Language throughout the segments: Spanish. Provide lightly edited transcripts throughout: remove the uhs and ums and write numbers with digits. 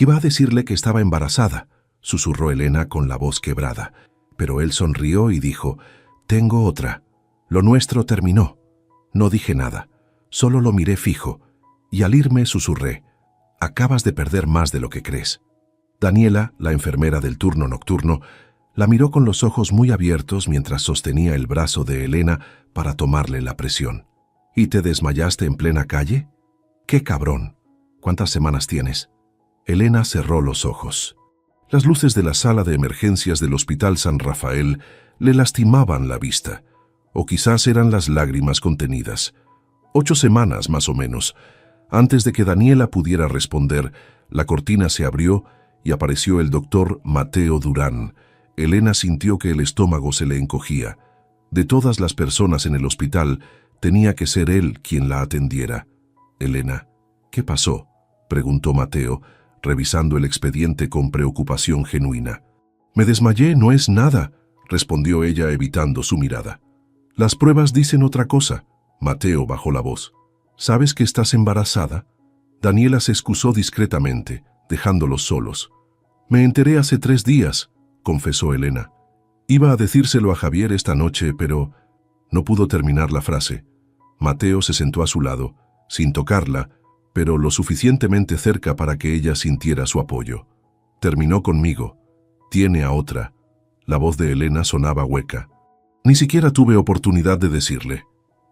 Iba a decirle que estaba embarazada, susurró Elena con la voz quebrada, pero él sonrió y dijo, «Tengo otra. Lo nuestro terminó». No dije nada, solo lo miré fijo, y al irme susurré, «Acabas de perder más de lo que crees». Daniela, la enfermera del turno nocturno, la miró con los ojos muy abiertos mientras sostenía el brazo de Elena para tomarle la presión. «¿Y te desmayaste en plena calle? ¡Qué cabrón! ¿Cuántas semanas tienes?». Elena cerró los ojos. Las luces de la sala de emergencias del Hospital San Rafael le lastimaban la vista, o quizás eran las lágrimas contenidas. 8 semanas más o menos. Antes de que Daniela pudiera responder, la cortina se abrió y apareció el doctor Mateo Durán. Elena sintió que el estómago se le encogía. De todas las personas en el hospital, tenía que ser él quien la atendiera. «Elena, ¿qué pasó?», preguntó Mateo, revisando el expediente con preocupación genuina. «Me desmayé, no es nada», respondió ella evitando su mirada. «Las pruebas dicen otra cosa». Mateo bajó la voz. «¿Sabes que estás embarazada?». Daniela se excusó discretamente, dejándolos solos. «Me enteré hace 3 días», confesó Elena. «Iba a decírselo a Javier esta noche, pero…». No pudo terminar la frase. Mateo se sentó a su lado, sin tocarla, pero lo suficientemente cerca para que ella sintiera su apoyo. «Terminó conmigo. Tiene a otra». La voz de Elena sonaba hueca. Ni siquiera tuve oportunidad de decirle.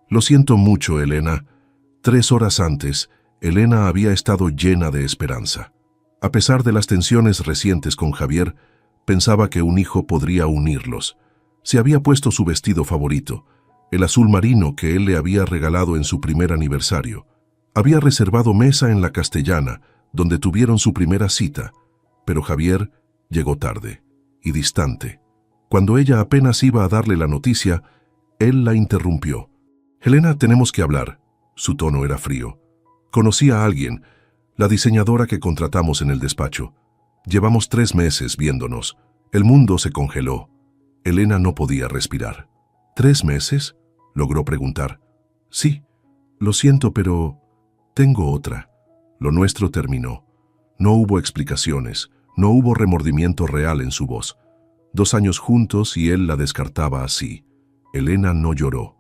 «Lo siento mucho, Elena». 3 horas antes, Elena había estado llena de esperanza. A pesar de las tensiones recientes con Javier, pensaba que un hijo podría unirlos. Se había puesto su vestido favorito, el azul marino que él le había regalado en su primer aniversario. Había reservado mesa en la Castellana, donde tuvieron su primera cita, pero Javier llegó tarde y distante. Cuando ella apenas iba a darle la noticia, él la interrumpió. «Elena, tenemos que hablar». Su tono era frío. «Conocí a alguien, la diseñadora que contratamos en el despacho. Llevamos 3 meses viéndonos. El mundo se congeló». Elena no podía respirar. «¿3 meses?», logró preguntar. «Sí, lo siento, pero tengo otra. Lo nuestro terminó». No hubo explicaciones, no hubo remordimiento real en su voz. 2 años juntos y él la descartaba así. Elena no lloró,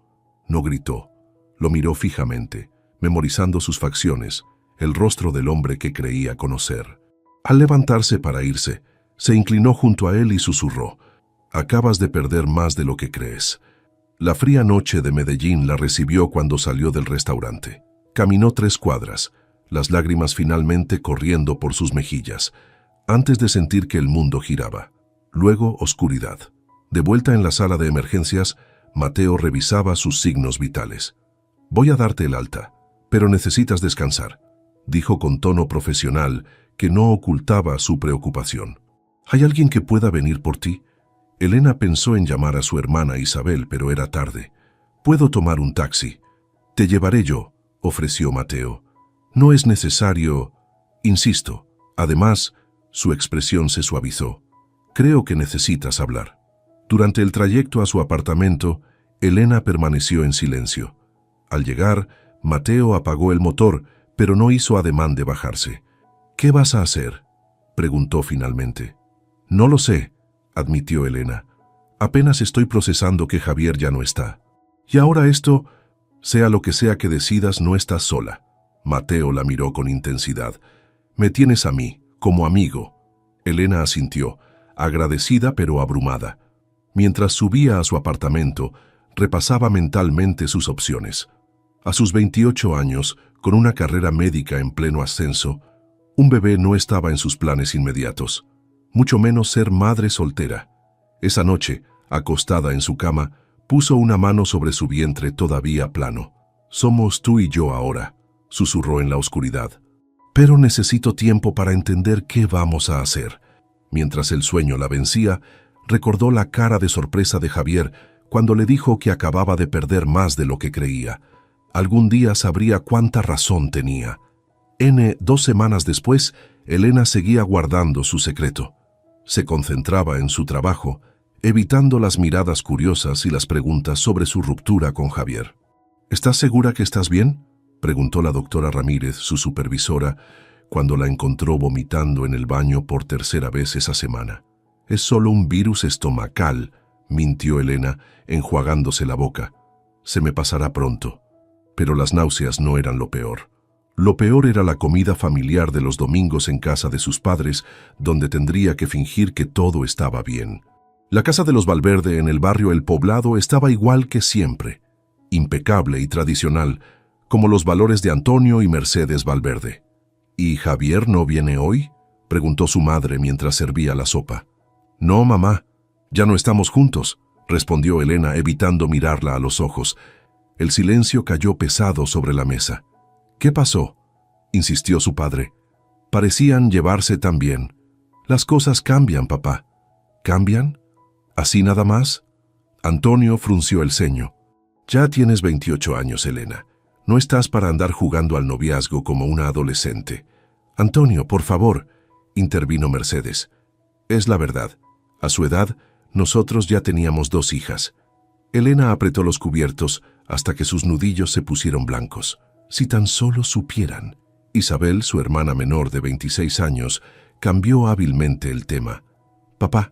no gritó. Lo miró fijamente, memorizando sus facciones, el rostro del hombre que creía conocer. Al levantarse para irse, se inclinó junto a él y susurró, «Acabas de perder más de lo que crees». La fría noche de Medellín la recibió cuando salió del restaurante. Caminó 3 cuadras, las lágrimas finalmente corriendo por sus mejillas, antes de sentir que el mundo giraba. Luego, oscuridad. De vuelta en la sala de emergencias, Mateo revisaba sus signos vitales. «Voy a darte el alta, pero necesitas descansar», dijo con tono profesional que no ocultaba su preocupación. «¿Hay alguien que pueda venir por ti?». Elena pensó en llamar a su hermana Isabel, pero era tarde. «Puedo tomar un taxi». «Te llevaré yo», ofreció Mateo. «No es necesario…». «Insisto». Además, su expresión se suavizó. «Creo que necesitas hablar». Durante el trayecto a su apartamento, Elena permaneció en silencio. Al llegar, Mateo apagó el motor, pero no hizo ademán de bajarse. «¿Qué vas a hacer?», preguntó finalmente. «No lo sé», admitió Elena. «Apenas estoy procesando que Javier ya no está. Y ahora esto, sea lo que sea que decidas, no estás sola». Mateo la miró con intensidad. «Me tienes a mí, como amigo». Elena asintió, agradecida pero abrumada. Mientras subía a su apartamento, repasaba mentalmente sus opciones. A sus 28 años, con una carrera médica en pleno ascenso, un bebé no estaba en sus planes inmediatos, mucho menos ser madre soltera. Esa noche, acostada en su cama, puso una mano sobre su vientre todavía plano. «Somos tú y yo ahora», susurró en la oscuridad. «Pero necesito tiempo para entender qué vamos a hacer». Mientras el sueño la vencía, recordó la cara de sorpresa de Javier cuando le dijo que acababa de perder más de lo que creía. Algún día sabría cuánta razón tenía. 2 semanas después, Elena seguía guardando su secreto. Se concentraba en su trabajo, evitando las miradas curiosas y las preguntas sobre su ruptura con Javier. «¿Estás segura que estás bien?», preguntó la doctora Ramírez, su supervisora, cuando la encontró vomitando en el baño por tercera vez esa semana. «Es solo un virus estomacal», mintió Elena, enjuagándose la boca. «Se me pasará pronto». Pero las náuseas no eran lo peor. Lo peor era la comida familiar de los domingos en casa de sus padres, donde tendría que fingir que todo estaba bien. La casa de los Valverde en el barrio El Poblado estaba igual que siempre, impecable y tradicional, como los valores de Antonio y Mercedes Valverde. «¿Y Javier no viene hoy?», preguntó su madre mientras servía la sopa. «No, mamá, ya no estamos juntos», respondió Elena, evitando mirarla a los ojos. El silencio cayó pesado sobre la mesa. «¿Qué pasó?», insistió su padre. «Parecían llevarse tan bien. Las cosas cambian, papá». «¿Cambian? ¿Así nada más?». Antonio frunció el ceño. «Ya tienes 28 años, Elena. No estás para andar jugando al noviazgo como una adolescente». «Antonio, por favor», intervino Mercedes. «Es la verdad. A su edad, nosotros ya teníamos 2 hijas». Elena apretó los cubiertos hasta que sus nudillos se pusieron blancos. Si tan solo supieran. Isabel, su hermana menor de 26 años, cambió hábilmente el tema. «Papá,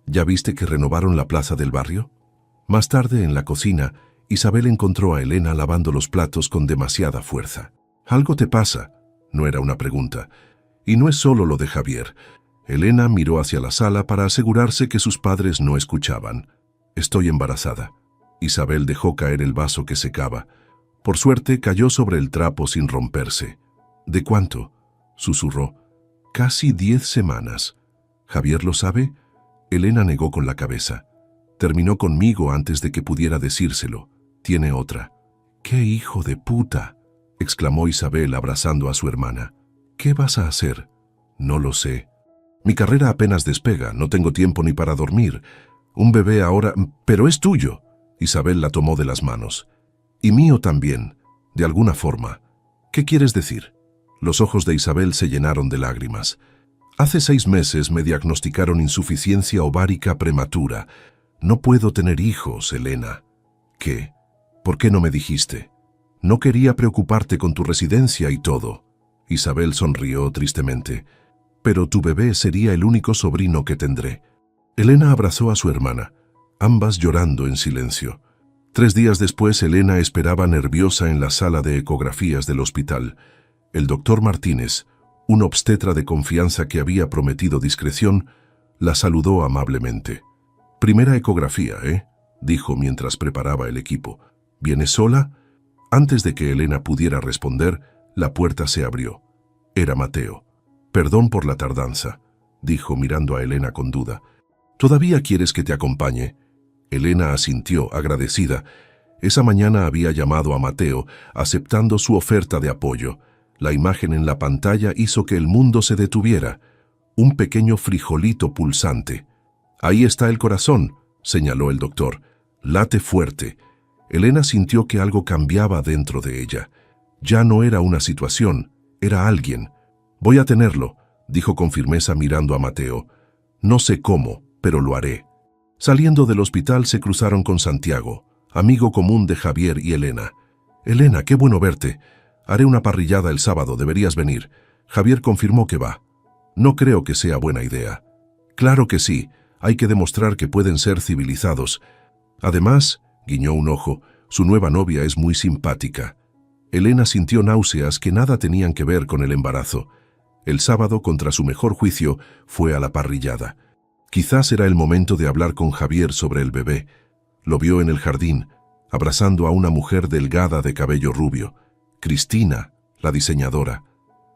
¿ya viste que renovaron la plaza del barrio?». Más tarde, en la cocina, Isabel encontró a Elena lavando los platos con demasiada fuerza. «¿Algo te pasa?». No era una pregunta. Y no es solo lo de Javier. Elena miró hacia la sala para asegurarse que sus padres no escuchaban. «Estoy embarazada». Isabel dejó caer el vaso que secaba. Por suerte, cayó sobre el trapo sin romperse. «¿De cuánto?», susurró. «Casi 10 semanas». «¿Javier lo sabe?». Elena negó con la cabeza. «Terminó conmigo antes de que pudiera decírselo. Tiene otra». «¡Qué hijo de puta!», exclamó Isabel abrazando a su hermana. «¿Qué vas a hacer?». «No lo sé. Mi carrera apenas despega, no tengo tiempo ni para dormir. Un bebé ahora... ¡Pero es tuyo!». Isabel la tomó de las manos. «Y mío también, de alguna forma». «¿Qué quieres decir?». Los ojos de Isabel se llenaron de lágrimas. «Hace 6 meses me diagnosticaron insuficiencia ovárica prematura. No puedo tener hijos, Elena». «¿Qué? ¿Por qué no me dijiste?». «No quería preocuparte con tu residencia y todo». Isabel sonrió tristemente. «Pero tu bebé sería el único sobrino que tendré». Elena abrazó a su hermana, ambas llorando en silencio. 3 días después, Elena esperaba nerviosa en la sala de ecografías del hospital. El doctor Martínez, un obstetra de confianza que había prometido discreción, la saludó amablemente. «Primera ecografía, ¿eh?», dijo mientras preparaba el equipo. «¿Vienes sola?». Antes de que Elena pudiera responder, la puerta se abrió. Era Mateo. «Perdón por la tardanza», dijo mirando a Elena con duda. «¿Todavía quieres que te acompañe?». Elena asintió, agradecida. Esa mañana había llamado a Mateo, aceptando su oferta de apoyo. La imagen en la pantalla hizo que el mundo se detuviera. Un pequeño frijolito pulsante. «Ahí está el corazón», señaló el doctor. «Late fuerte». Elena sintió que algo cambiaba dentro de ella. Ya no era una situación, era alguien. «Voy a tenerlo», dijo con firmeza mirando a Mateo. «No sé cómo, pero lo haré». Saliendo del hospital se cruzaron con Santiago, amigo común de Javier y Elena. «Elena, qué bueno verte. Haré una parrillada el sábado, deberías venir». Javier confirmó que va. «No creo que sea buena idea». «Claro que sí, hay que demostrar que pueden ser civilizados. Además», guiñó un ojo, «su nueva novia es muy simpática». Elena sintió náuseas que nada tenían que ver con el embarazo. El sábado, contra su mejor juicio, fue a la parrillada. Quizás era el momento de hablar con Javier sobre el bebé. Lo vio en el jardín, abrazando a una mujer delgada de cabello rubio. Cristina, la diseñadora.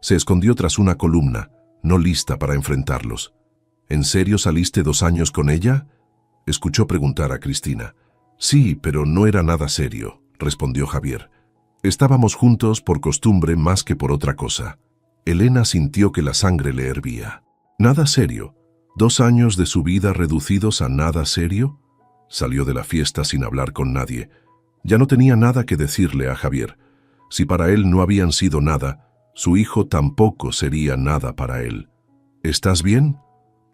Se escondió tras una columna, no lista para enfrentarlos. «¿En serio saliste 2 años con ella?», escuchó preguntar a Cristina. «Sí, pero no era nada serio», respondió Javier. «Estábamos juntos por costumbre más que por otra cosa». Elena sintió que la sangre le hervía. «¿Nada serio? 2 años de su vida reducidos a nada serio?». Salió de la fiesta sin hablar con nadie. Ya no tenía nada que decirle a Javier. Si para él no habían sido nada, su hijo tampoco sería nada para él. «¿Estás bien?».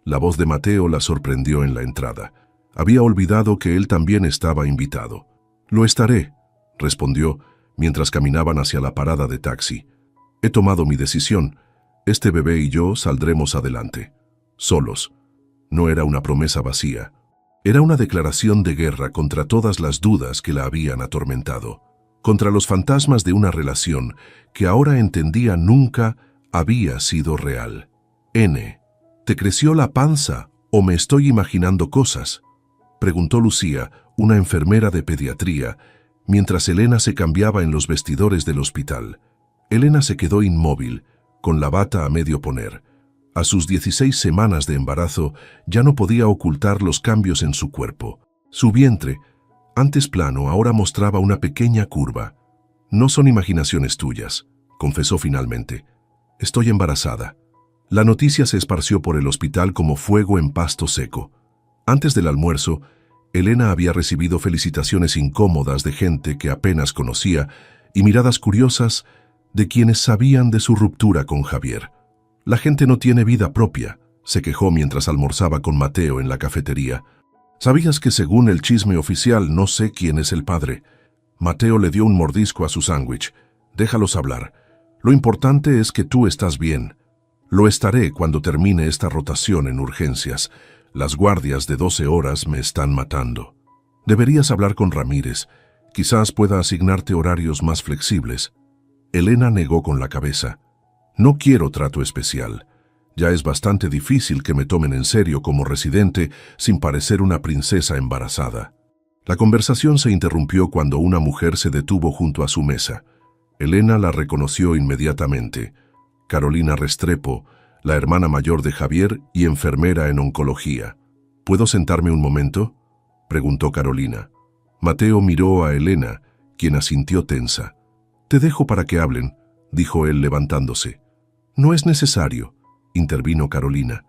La voz de Mateo la sorprendió en la entrada. Había olvidado que él también estaba invitado. «Lo estaré», respondió, mientras caminaban hacia la parada de taxi. «He tomado mi decisión. Este bebé y yo saldremos adelante. Solos. No era una promesa vacía. Era una declaración de guerra contra todas las dudas que la habían atormentado. Contra los fantasmas de una relación que ahora entendía nunca había sido real. N. ¿Te creció la panza o me estoy imaginando cosas?, preguntó Lucía, una enfermera de pediatría, mientras Elena se cambiaba en los vestidores del hospital. Elena se quedó inmóvil, con la bata a medio poner. A sus 16 semanas de embarazo ya no podía ocultar los cambios en su cuerpo. Su vientre, antes plano, ahora mostraba una pequeña curva. «No son imaginaciones tuyas», confesó finalmente. «Estoy embarazada». La noticia se esparció por el hospital como fuego en pasto seco. Antes del almuerzo, Elena había recibido felicitaciones incómodas de gente que apenas conocía y miradas curiosas de quienes sabían de su ruptura con Javier. «La gente no tiene vida propia», se quejó mientras almorzaba con Mateo en la cafetería. «¿Sabías que según el chisme oficial no sé quién es el padre?» Mateo le dio un mordisco a su sándwich. «Déjalos hablar. Lo importante es que tú estás bien. Lo estaré cuando termine esta rotación en urgencias. Las guardias de 12 horas me están matando. Deberías hablar con Ramírez. Quizás pueda asignarte horarios más flexibles». Elena negó con la cabeza. «No quiero trato especial. Ya es bastante difícil que me tomen en serio como residente sin parecer una princesa embarazada». La conversación se interrumpió cuando una mujer se detuvo junto a su mesa. Elena la reconoció inmediatamente. Carolina Restrepo, la hermana mayor de Javier y enfermera en oncología. «¿Puedo sentarme un momento?», preguntó Carolina. Mateo miró a Elena, quien asintió tensa. «Te dejo para que hablen», dijo él levantándose. «No es necesario», intervino Carolina.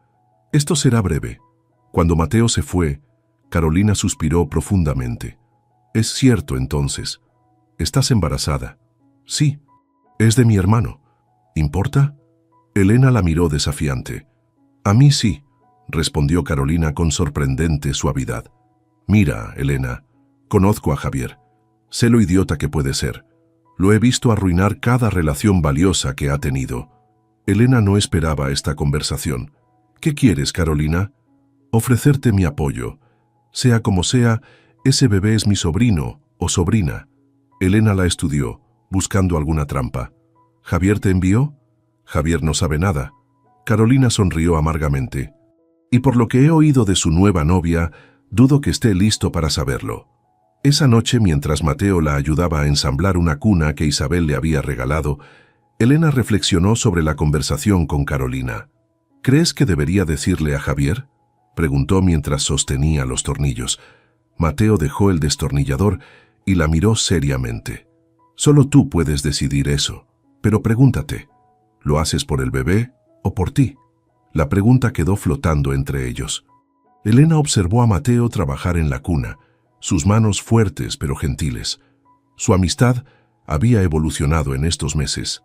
«Esto será breve». Cuando Mateo se fue, Carolina suspiró profundamente. «Es cierto, entonces. ¿Estás embarazada?» «Sí. Es de mi hermano. ¿Importa?». Elena la miró desafiante. «A mí sí», respondió Carolina con sorprendente suavidad. «Mira, Elena, conozco a Javier. Sé lo idiota que puede ser. Lo he visto arruinar cada relación valiosa que ha tenido». Elena no esperaba esta conversación. «¿Qué quieres, Carolina?». «Ofrecerte mi apoyo. Sea como sea, ese bebé es mi sobrino o sobrina». Elena la estudió, buscando alguna trampa. «¿Javier te envió?». «Javier no sabe nada». Carolina sonrió amargamente. «Y por lo que he oído de su nueva novia, dudo que esté listo para saberlo». Esa noche, mientras Mateo la ayudaba a ensamblar una cuna que Isabel le había regalado, Elena reflexionó sobre la conversación con Carolina. «¿Crees que debería decirle a Javier?», preguntó mientras sostenía los tornillos. Mateo dejó el destornillador y la miró seriamente. «Solo tú puedes decidir eso, pero pregúntate, ¿lo haces por el bebé o por ti?». La pregunta quedó flotando entre ellos. Elena observó a Mateo trabajar en la cuna, sus manos fuertes pero gentiles. Su amistad había evolucionado en estos meses.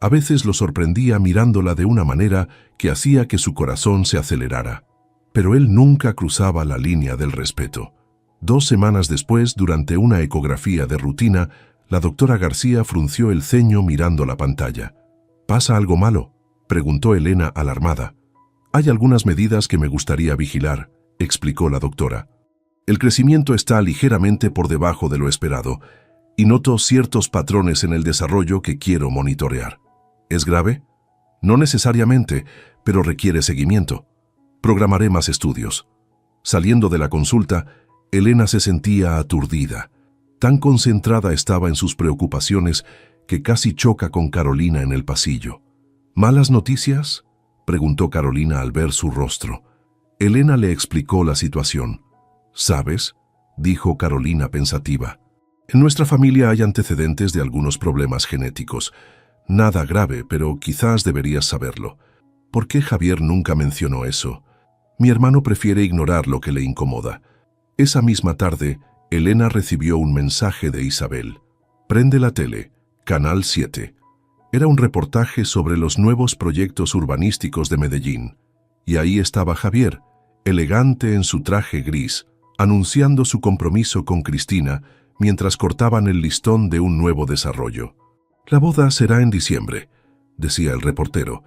A veces lo sorprendía mirándola de una manera que hacía que su corazón se acelerara. Pero él nunca cruzaba la línea del respeto. 2 semanas después, durante una ecografía de rutina, la doctora García frunció el ceño mirando la pantalla. «¿Pasa algo malo?», preguntó Elena alarmada. «Hay algunas medidas que me gustaría vigilar», explicó la doctora. «El crecimiento está ligeramente por debajo de lo esperado y noto ciertos patrones en el desarrollo que quiero monitorear». «¿Es grave?». «No necesariamente, pero requiere seguimiento. Programaré más estudios». Saliendo de la consulta, Elena se sentía aturdida. Tan concentrada estaba en sus preocupaciones que casi choca con Carolina en el pasillo. «¿Malas noticias?», preguntó Carolina al ver su rostro. Elena le explicó la situación. «¿Sabes?», dijo Carolina pensativa. «En nuestra familia hay antecedentes de algunos problemas genéticos. Nada grave, pero quizás deberías saberlo. ¿Por qué Javier nunca mencionó eso? Mi hermano prefiere ignorar lo que le incomoda». Esa misma tarde, Elena recibió un mensaje de Isabel. «Prende la tele, Canal 7». Era un reportaje sobre los nuevos proyectos urbanísticos de Medellín. Y ahí estaba Javier, elegante en su traje gris, anunciando su compromiso con Cristina mientras cortaban el listón de un nuevo desarrollo. «La boda será en diciembre», decía el reportero.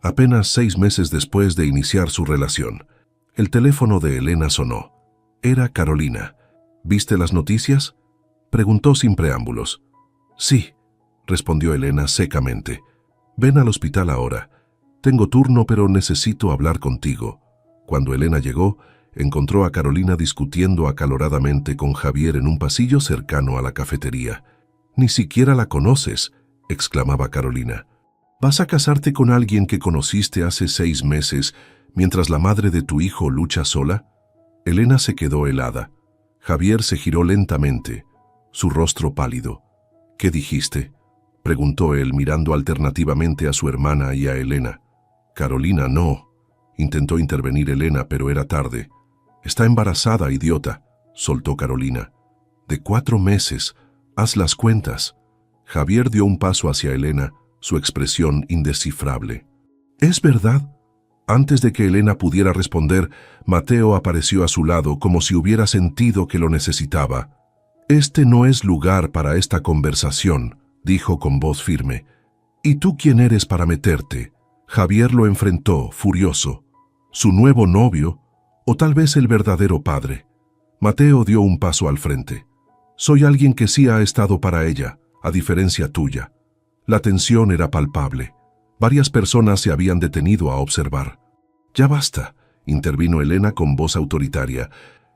Apenas 6 meses después de iniciar su relación, el teléfono de Elena sonó. Era Carolina. ¿Viste las noticias?, preguntó sin preámbulos. Sí, respondió Elena secamente. Ven al hospital ahora. Tengo turno, pero necesito hablar contigo. Cuando Elena llegó, encontró a Carolina discutiendo acaloradamente con Javier en un pasillo cercano a la cafetería. «Ni siquiera la conoces», exclamaba Carolina. «¿Vas a casarte con alguien que conociste hace 6 meses mientras la madre de tu hijo lucha sola?» Elena se quedó helada. Javier se giró lentamente, su rostro pálido. «¿Qué dijiste?», preguntó él mirando alternativamente a su hermana y a Elena. «Carolina, no», intentó intervenir Elena, pero era tarde. «Está embarazada, idiota», soltó Carolina. «De 4 meses, haz las cuentas». Javier dio un paso hacia Elena, su expresión indescifrable. «¿Es verdad?». Antes de que Elena pudiera responder, Mateo apareció a su lado como si hubiera sentido que lo necesitaba. «Este no es lugar para esta conversación», dijo con voz firme. «¿Y tú quién eres para meterte?». Javier lo enfrentó, furioso. ¿Su nuevo novio? ¿O tal vez el verdadero padre? Mateo dio un paso al frente. «Soy alguien que sí ha estado para ella, a diferencia tuya». La tensión era palpable. Varias personas se habían detenido a observar. «Ya basta», intervino Elena con voz autoritaria.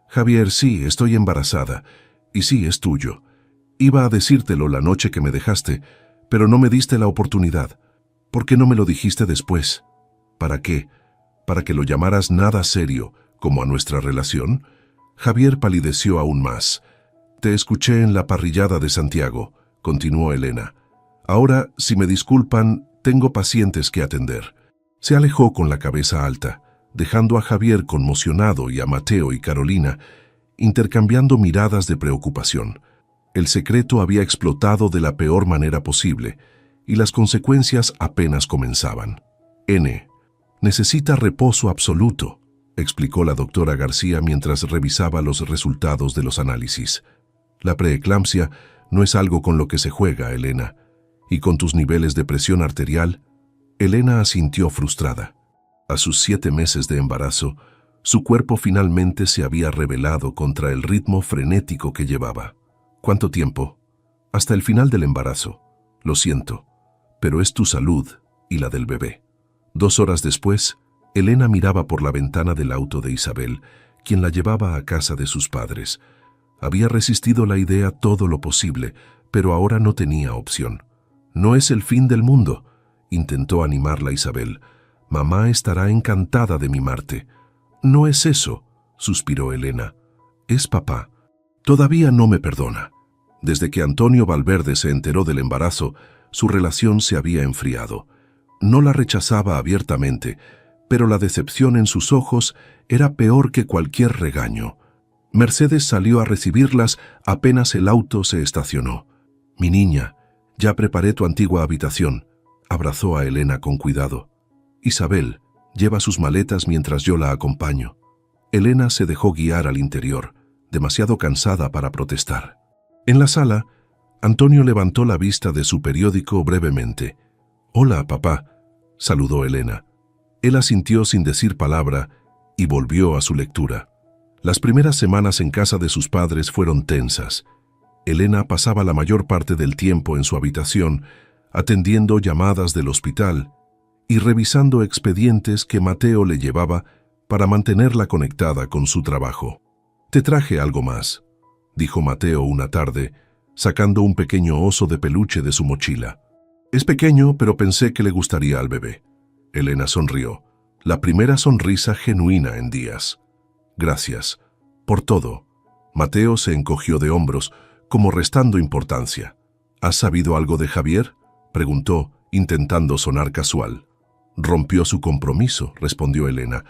«Javier, sí, estoy embarazada. Y sí, es tuyo. Iba a decírtelo la noche que me dejaste, pero no me diste la oportunidad. ¿Por qué no me lo dijiste después? ¿Para qué? ¿Para que lo llamaras nada serio, como a nuestra relación?» Javier palideció aún más. «Te escuché en la parrillada de Santiago», continuó Elena. «Ahora, si me disculpan, tengo pacientes que atender». Se alejó con la cabeza alta, dejando a Javier conmocionado y a Mateo y Carolina intercambiando miradas de preocupación. El secreto había explotado de la peor manera posible y las consecuencias apenas comenzaban. «N. necesita reposo absoluto», explicó la doctora García mientras revisaba los resultados de los análisis. «La preeclampsia no es algo con lo que se juega, Elena. Y con tus niveles de presión arterial». Elena asintió frustrada. A sus 7 meses de embarazo, su cuerpo finalmente se había rebelado contra el ritmo frenético que llevaba. «¿Cuánto tiempo?». «Hasta el final del embarazo. Lo siento, pero es tu salud y la del bebé». 2 horas después, Elena miraba por la ventana del auto de Isabel, quien la llevaba a casa de sus padres. Había resistido la idea todo lo posible, pero ahora no tenía opción. «No es el fin del mundo», intentó animarla Isabel. «Mamá estará encantada de mimarte». «No es eso», suspiró Elena. «Es papá. Todavía no me perdona». Desde que Antonio Valverde se enteró del embarazo, su relación se había enfriado. No la rechazaba abiertamente, pero la decepción en sus ojos era peor que cualquier regaño. Mercedes salió a recibirlas apenas el auto se estacionó. «Mi niña, ya preparé tu antigua habitación», abrazó a Elena con cuidado. «Isabel, lleva sus maletas mientras yo la acompaño». Elena se dejó guiar al interior, demasiado cansada para protestar. En la sala, Antonio levantó la vista de su periódico brevemente. «Hola, papá», saludó Elena. Él asintió sin decir palabra y volvió a su lectura. Las primeras semanas en casa de sus padres fueron tensas. Elena pasaba la mayor parte del tiempo en su habitación, atendiendo llamadas del hospital y revisando expedientes que Mateo le llevaba para mantenerla conectada con su trabajo. «Te traje algo más», dijo Mateo una tarde, sacando un pequeño oso de peluche de su mochila. «Es pequeño, pero pensé que le gustaría al bebé». Elena sonrió, la primera sonrisa genuina en días. «Gracias. Por todo». Mateo se encogió de hombros, como restando importancia. «¿Has sabido algo de Javier?», preguntó, intentando sonar casual. «Rompió su compromiso», respondió Elena.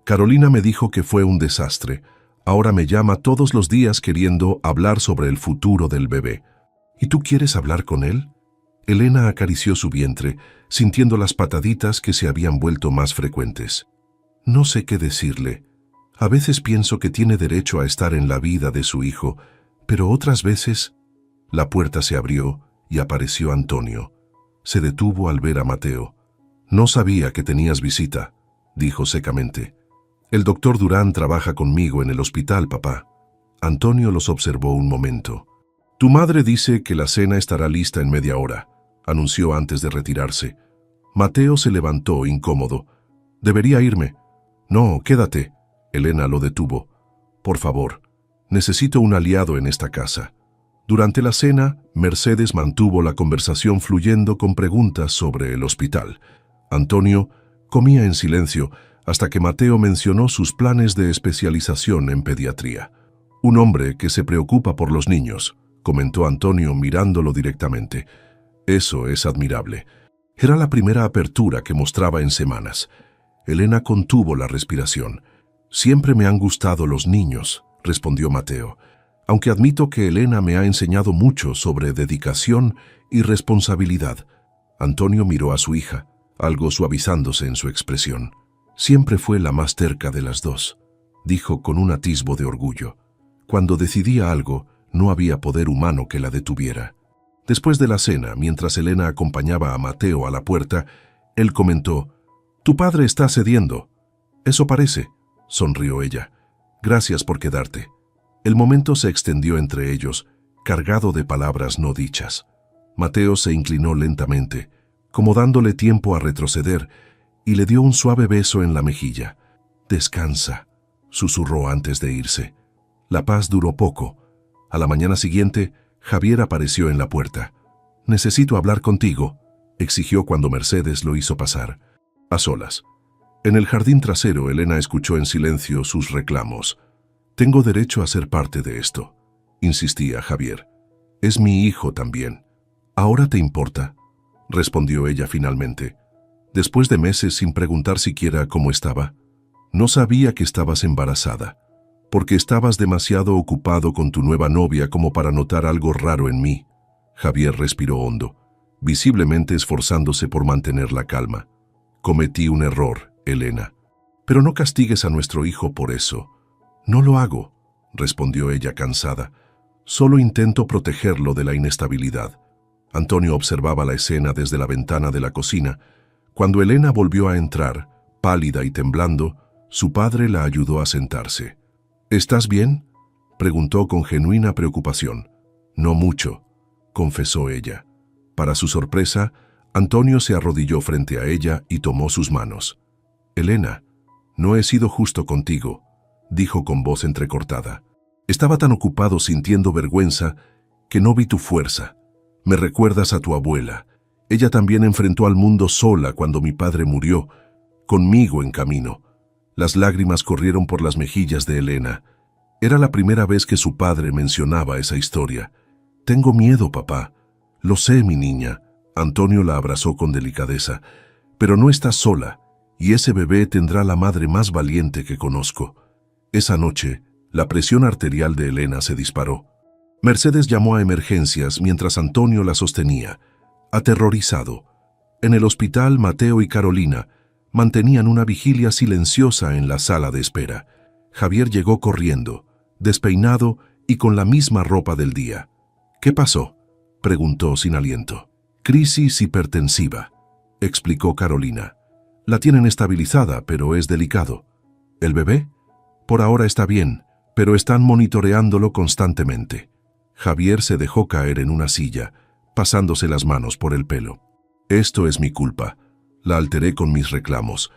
«Carolina me dijo que fue un desastre. Ahora me llama todos los días queriendo hablar sobre el futuro del bebé». «¿Y tú quieres hablar con él?». Elena acarició su vientre, sintiendo las pataditas que se habían vuelto más frecuentes. «No sé qué decirle. A veces pienso que tiene derecho a estar en la vida de su hijo, pero otras veces...». La puerta se abrió y apareció Antonio. Se detuvo al ver a Mateo. No sabía que tenías visita, dijo secamente. El doctor Durán trabaja conmigo en el hospital, papá. Antonio los observó un momento. Tu madre dice que la cena estará lista en media hora, anunció antes de retirarse. Mateo se levantó incómodo. Debería irme. No, quédate. Elena lo detuvo. Por favor, necesito un aliado en esta casa. Durante la cena, Mercedes mantuvo la conversación fluyendo con preguntas sobre el hospital. Antonio comía en silencio hasta que Mateo mencionó sus planes de especialización en pediatría. Un hombre que se preocupa por los niños, comentó Antonio mirándolo directamente. Eso es admirable. Era la primera apertura que mostraba en semanas. Elena contuvo la respiración. Siempre me han gustado los niños, respondió Mateo, aunque admito que Elena me ha enseñado mucho sobre dedicación y responsabilidad. Antonio miró a su hija, algo suavizándose en su expresión. Siempre fue la más terca de las dos, dijo con un atisbo de orgullo. Cuando decidía algo, no había poder humano que la detuviera. Después de la cena, mientras Elena acompañaba a Mateo a la puerta, él comentó: «Tu padre está cediendo». «Eso parece», sonrió ella. «Gracias por quedarte». El momento se extendió entre ellos, cargado de palabras no dichas. Mateo se inclinó lentamente, como dándole tiempo a retroceder, y le dio un suave beso en la mejilla. «Descansa», susurró antes de irse. La paz duró poco. A la mañana siguiente, Javier apareció en la puerta. «Necesito hablar contigo», exigió cuando Mercedes lo hizo pasar. A solas. En el jardín trasero, Elena escuchó en silencio sus reclamos. «Tengo derecho a ser parte de esto», insistía Javier. «Es mi hijo también». «¿Ahora te importa?», respondió ella finalmente. Después de meses sin preguntar siquiera cómo estaba. «No sabía que estabas embarazada, porque estabas demasiado ocupado con tu nueva novia como para notar algo raro en mí». Javier respiró hondo, visiblemente esforzándose por mantener la calma. «Cometí un error, Elena. Pero no castigues a nuestro hijo por eso». «No lo hago», respondió ella cansada. «Solo intento protegerlo de la inestabilidad». Antonio observaba la escena desde la ventana de la cocina. Cuando Elena volvió a entrar, pálida y temblando, su padre la ayudó a sentarse. «¿Estás bien?», preguntó con genuina preocupación. «No mucho», confesó ella. Para su sorpresa, Antonio se arrodilló frente a ella y tomó sus manos. «Elena, no he sido justo contigo», dijo con voz entrecortada. «Estaba tan ocupado sintiendo vergüenza que no vi tu fuerza. Me recuerdas a tu abuela. Ella también enfrentó al mundo sola cuando mi padre murió, conmigo en camino». Las lágrimas corrieron por las mejillas de Elena. Era la primera vez que su padre mencionaba esa historia. «Tengo miedo, papá». «Lo sé, mi niña». Antonio la abrazó con delicadeza. «Pero no estás sola, y ese bebé tendrá la madre más valiente que conozco». Esa noche, la presión arterial de Elena se disparó. Mercedes llamó a emergencias mientras Antonio la sostenía, aterrorizado. En el hospital, Mateo y Carolina mantenían una vigilia silenciosa en la sala de espera. Javier llegó corriendo, despeinado y con la misma ropa del día. «¿Qué pasó?», preguntó sin aliento. «Crisis hipertensiva», explicó Carolina. «La tienen estabilizada, pero es delicado». «¿El bebé?». «Por ahora está bien, pero están monitoreándolo constantemente». Javier se dejó caer en una silla, pasándose las manos por el pelo. «Esto es mi culpa. La alteré con mis reclamos».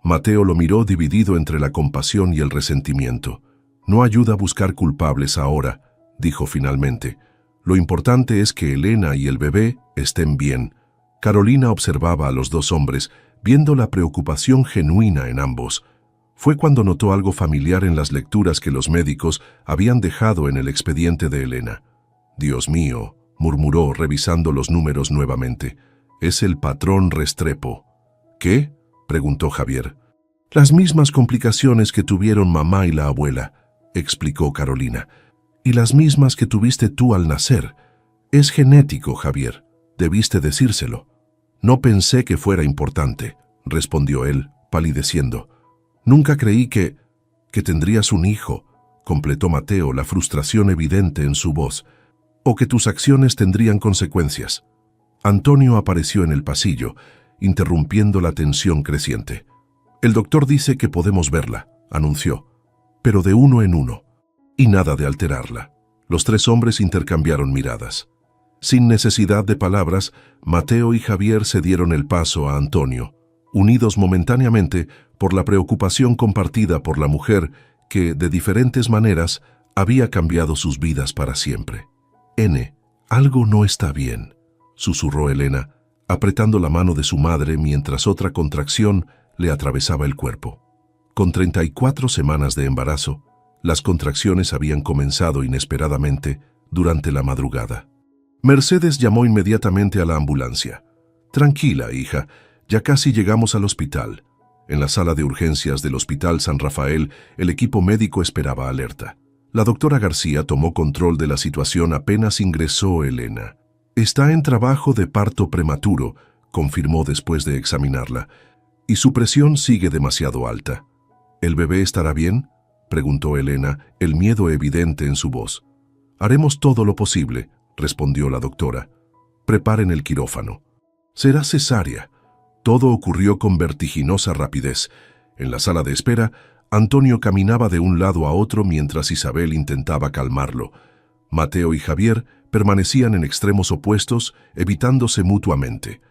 Mateo lo miró dividido entre la compasión y el resentimiento. «No ayuda a buscar culpables ahora», dijo finalmente. «Lo importante es que Elena y el bebé estén bien». Carolina observaba a los dos hombres, viendo la preocupación genuina en ambos. Fue cuando notó algo familiar en las lecturas que los médicos habían dejado en el expediente de Elena. «Dios mío», murmuró revisando los números nuevamente. «Es el patrón Restrepo». «¿Qué?», preguntó Javier. «Las mismas complicaciones que tuvieron mamá y la abuela», explicó Carolina. «Y las mismas que tuviste tú al nacer. Es genético, Javier. Debiste decírselo». «No pensé que fuera importante», respondió él, palideciendo. «Nunca creí que tendrías un hijo», completó Mateo, la frustración evidente en su voz. «O que tus acciones tendrían consecuencias». Antonio apareció en el pasillo, interrumpiendo la tensión creciente. «El doctor dice que podemos verla», anunció, «pero de uno en uno, y nada de alterarla». Los tres hombres intercambiaron miradas. Sin necesidad de palabras, Mateo y Javier cedieron el paso a Antonio, unidos momentáneamente por la preocupación compartida por la mujer que, de diferentes maneras, había cambiado sus vidas para siempre. «N, algo no está bien», susurró Elena, apretando la mano de su madre mientras otra contracción le atravesaba el cuerpo. Con 34 semanas de embarazo, las contracciones habían comenzado inesperadamente durante la madrugada. Mercedes llamó inmediatamente a la ambulancia. «Tranquila, hija, ya casi llegamos al hospital». En la sala de urgencias del Hospital San Rafael, el equipo médico esperaba alerta. La doctora García tomó control de la situación apenas ingresó Elena. «Está en trabajo de parto prematuro», confirmó después de examinarla, «y su presión sigue demasiado alta». «¿El bebé estará bien?», preguntó Elena, el miedo evidente en su voz. «Haremos todo lo posible», respondió la doctora. «Preparen el quirófano». «Será cesárea». Todo ocurrió con vertiginosa rapidez. En la sala de espera, Antonio caminaba de un lado a otro mientras Isabel intentaba calmarlo. Mateo y Javier permanecían en extremos opuestos, evitándose mutuamente.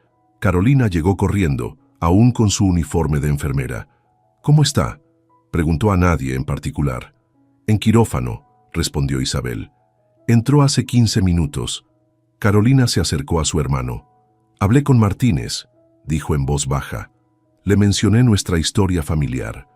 Carolina llegó corriendo, aún con su uniforme de enfermera. «¿Cómo está?», preguntó a nadie en particular. «En quirófano», respondió Isabel. «Entró hace 15 minutos». Carolina se acercó a su hermano. «Hablé con Martínez», dijo en voz baja. «Le mencioné nuestra historia familiar.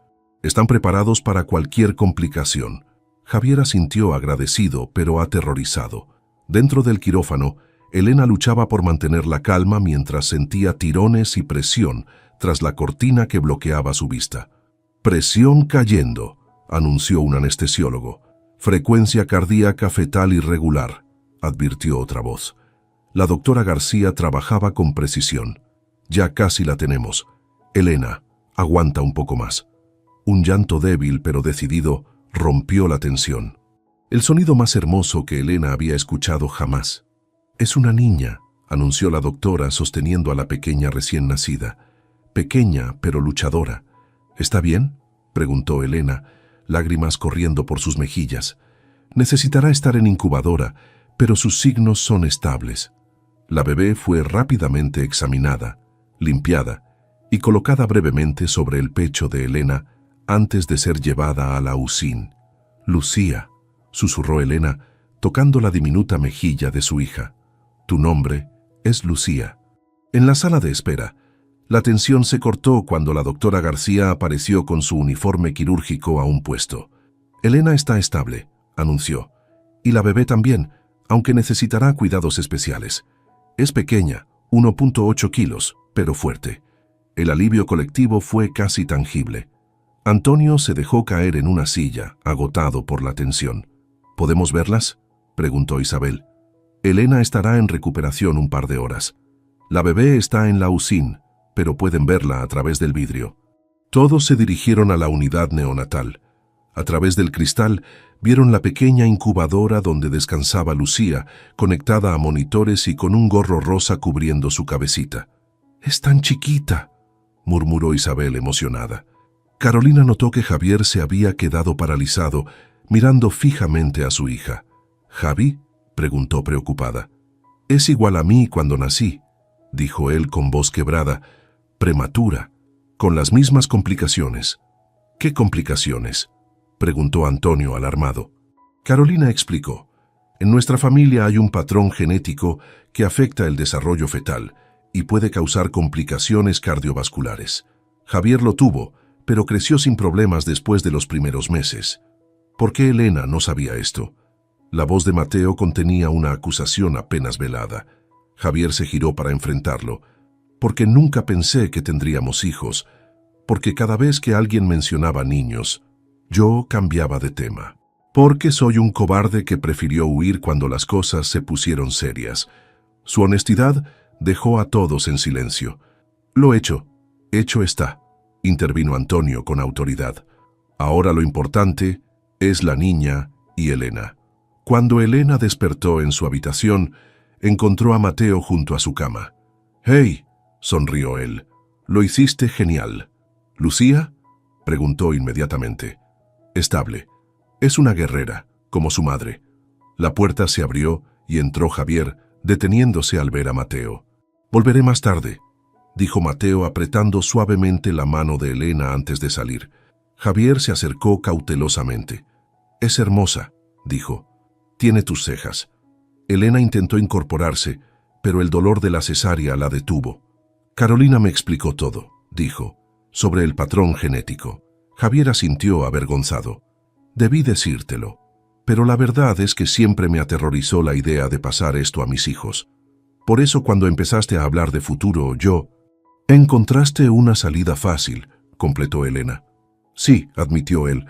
Están preparados para cualquier complicación». Javier asintió agradecido, pero aterrorizado. Dentro del quirófano, Elena luchaba por mantener la calma mientras sentía tirones y presión tras la cortina que bloqueaba su vista. «Presión cayendo», anunció un anestesiólogo. «Frecuencia cardíaca fetal irregular», advirtió otra voz. La doctora García trabajaba con precisión. «Ya casi la tenemos. Elena, aguanta un poco más». Un llanto débil pero decidido rompió la tensión. El sonido más hermoso que Elena había escuchado jamás. «Es una niña», anunció la doctora sosteniendo a la pequeña recién nacida. «Pequeña pero luchadora». «¿Está bien?», preguntó Elena, lágrimas corriendo por sus mejillas. «Necesitará estar en incubadora, pero sus signos son estables». La bebé fue rápidamente examinada, limpiada y colocada brevemente sobre el pecho de Elena antes de ser llevada a la UCIN. «Lucía», susurró Elena, tocando la diminuta mejilla de su hija. «Tu nombre es Lucía». En la sala de espera, la tensión se cortó cuando la doctora García apareció con su uniforme quirúrgico aún puesto. «Elena está estable», anunció, «y la bebé también, aunque necesitará cuidados especiales. Es pequeña, 1.8 kilos, pero fuerte». El alivio colectivo fue casi tangible. Antonio se dejó caer en una silla, agotado por la tensión. «¿Podemos verlas?», preguntó Isabel. «Elena estará en recuperación un par de horas. La bebé está en la UCIN, pero pueden verla a través del vidrio». Todos se dirigieron a la unidad neonatal. A través del cristal vieron la pequeña incubadora donde descansaba Lucía, conectada a monitores y con un gorro rosa cubriendo su cabecita. «Es tan chiquita», murmuró Isabel emocionada. Carolina notó que Javier se había quedado paralizado, mirando fijamente a su hija. «¿Javi?», preguntó preocupada. «Es igual a mí cuando nací», dijo él con voz quebrada. «Prematura, con las mismas complicaciones». «¿Qué complicaciones?», preguntó Antonio alarmado. Carolina explicó. «En nuestra familia hay un patrón genético que afecta el desarrollo fetal y puede causar complicaciones cardiovasculares. Javier lo tuvo, pero creció sin problemas después de los primeros meses». ¿Por qué Elena no sabía esto? La voz de Mateo contenía una acusación apenas velada. Javier se giró para enfrentarlo. «Porque nunca pensé que tendríamos hijos. Porque cada vez que alguien mencionaba niños, yo cambiaba de tema. Porque soy un cobarde que prefirió huir cuando las cosas se pusieron serias». Su honestidad dejó a todos en silencio. «Lo hecho está», intervino Antonio con autoridad. «Ahora lo importante es la niña y Elena». Cuando Elena despertó en su habitación, encontró a Mateo junto a su cama. «¡Hey!», sonrió él. Lo hiciste genial. ¿Lucía? Preguntó inmediatamente. Estable. Es una guerrera, como su madre. La puerta se abrió y entró Javier, deteniéndose al ver a Mateo. Volveré más tarde, dijo Mateo apretando suavemente la mano de Elena antes de salir. Javier se acercó cautelosamente. Es hermosa, dijo. Tiene tus cejas. Elena intentó incorporarse, pero el dolor de la cesárea la detuvo. Carolina me explicó todo, dijo, sobre el patrón genético. Javier asintió avergonzado. Debí decírtelo, pero la verdad es que siempre me aterrorizó la idea de pasar esto a mis hijos. Por eso cuando empezaste a hablar de futuro, yo... Encontraste una salida fácil, completó Elena. Sí, admitió él.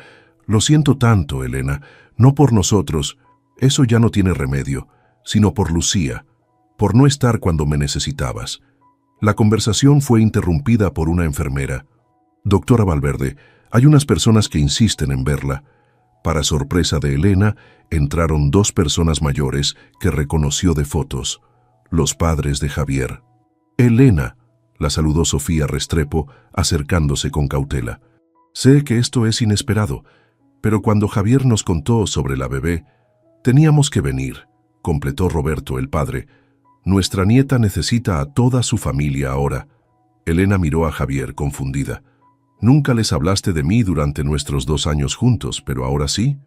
Lo siento tanto, Elena, no por nosotros, eso ya no tiene remedio, sino por Lucía, por no estar cuando me necesitabas. La conversación fue interrumpida por una enfermera. Doctora Valverde, hay unas personas que insisten en verla. Para sorpresa de Elena, entraron 2 personas mayores que reconoció de fotos, los padres de Javier. Elena, la saludó Sofía Restrepo, acercándose con cautela. Sé que esto es inesperado, pero cuando Javier nos contó sobre la bebé, teníamos que venir, completó Roberto, el padre. Nuestra nieta necesita a toda su familia ahora. Elena miró a Javier confundida. Nunca les hablaste de mí durante nuestros 2 años juntos, pero ahora sí.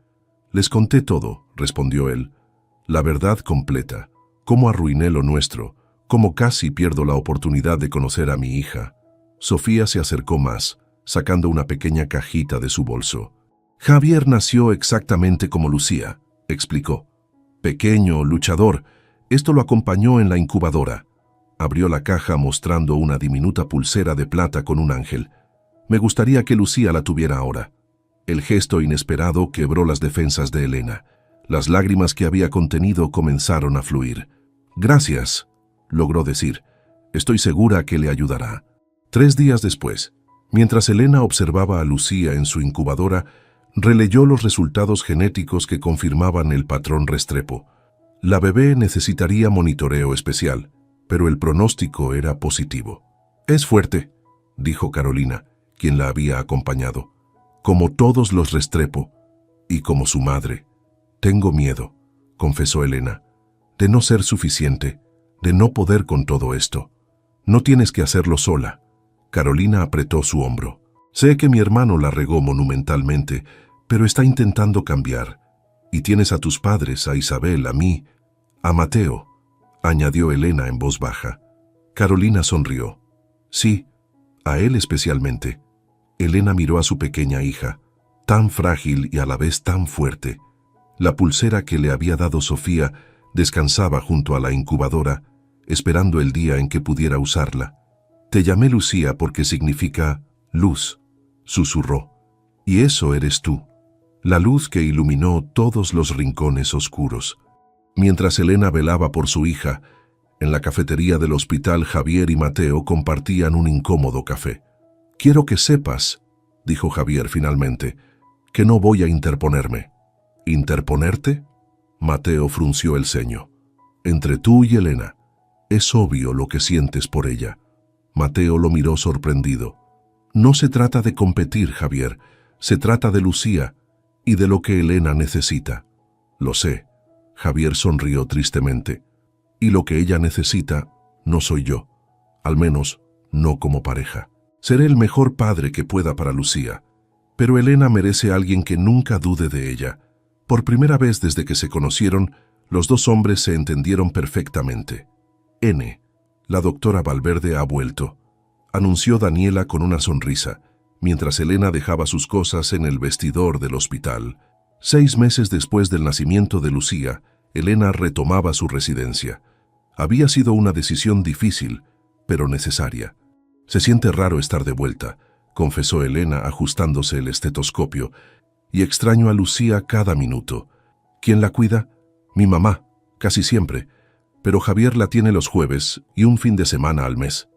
Les conté todo, respondió él. La verdad completa. Cómo arruiné lo nuestro, cómo casi pierdo la oportunidad de conocer a mi hija. Sofía se acercó más, sacando una pequeña cajita de su bolso. Javier nació exactamente como Lucía, explicó. Pequeño, luchador. Esto lo acompañó en la incubadora. Abrió la caja mostrando una diminuta pulsera de plata con un ángel. Me gustaría que Lucía la tuviera ahora. El gesto inesperado quebró las defensas de Elena. Las lágrimas que había contenido comenzaron a fluir. Gracias, logró decir. Estoy segura que le ayudará. 3 días después, mientras Elena observaba a Lucía en su incubadora, releyó los resultados genéticos que confirmaban el patrón Restrepo. La bebé necesitaría monitoreo especial, pero el pronóstico era positivo. Es fuerte, dijo Carolina, quien la había acompañado. Como todos los Restrepo, y como su madre. Tengo miedo, confesó Elena, de no ser suficiente, de no poder con todo esto. No tienes que hacerlo sola. Carolina apretó su hombro. Sé que mi hermano la regó monumentalmente, pero está intentando cambiar. Y tienes a tus padres, a Isabel, a mí, a Mateo, añadió Elena en voz baja. Carolina sonrió. Sí, a él especialmente. Elena miró a su pequeña hija, tan frágil y a la vez tan fuerte. La pulsera que le había dado Sofía descansaba junto a la incubadora, esperando el día en que pudiera usarla. Te llamé Lucía porque significa luz, susurró. Y eso eres tú, la luz que iluminó todos los rincones oscuros. Mientras Elena velaba por su hija, en la cafetería del hospital Javier y Mateo compartían un incómodo café. Quiero que sepas, dijo Javier finalmente, que no voy a interponerme. ¿Interponerte? Mateo frunció el ceño. Entre tú y Elena, es obvio lo que sientes por ella. Mateo lo miró sorprendido. No se trata de competir, Javier, se trata de Lucía y de lo que Elena necesita. Lo sé, Javier sonrió tristemente. Y lo que ella necesita no soy yo, al menos no como pareja. Seré el mejor padre que pueda para Lucía, pero Elena merece a alguien que nunca dude de ella. Por primera vez desde que se conocieron, los 2 hombres se entendieron perfectamente. N, la doctora Valverde ha vuelto, anunció Daniela con una sonrisa, mientras Elena dejaba sus cosas en el vestidor del hospital. 6 meses después del nacimiento de Lucía, Elena retomaba su residencia. Había sido una decisión difícil, pero necesaria. Se siente raro estar de vuelta, confesó Elena ajustándose el estetoscopio, y extraño a Lucía cada minuto. ¿Quién la cuida? Mi mamá, casi siempre, pero Javier la tiene los jueves y un fin de semana al mes.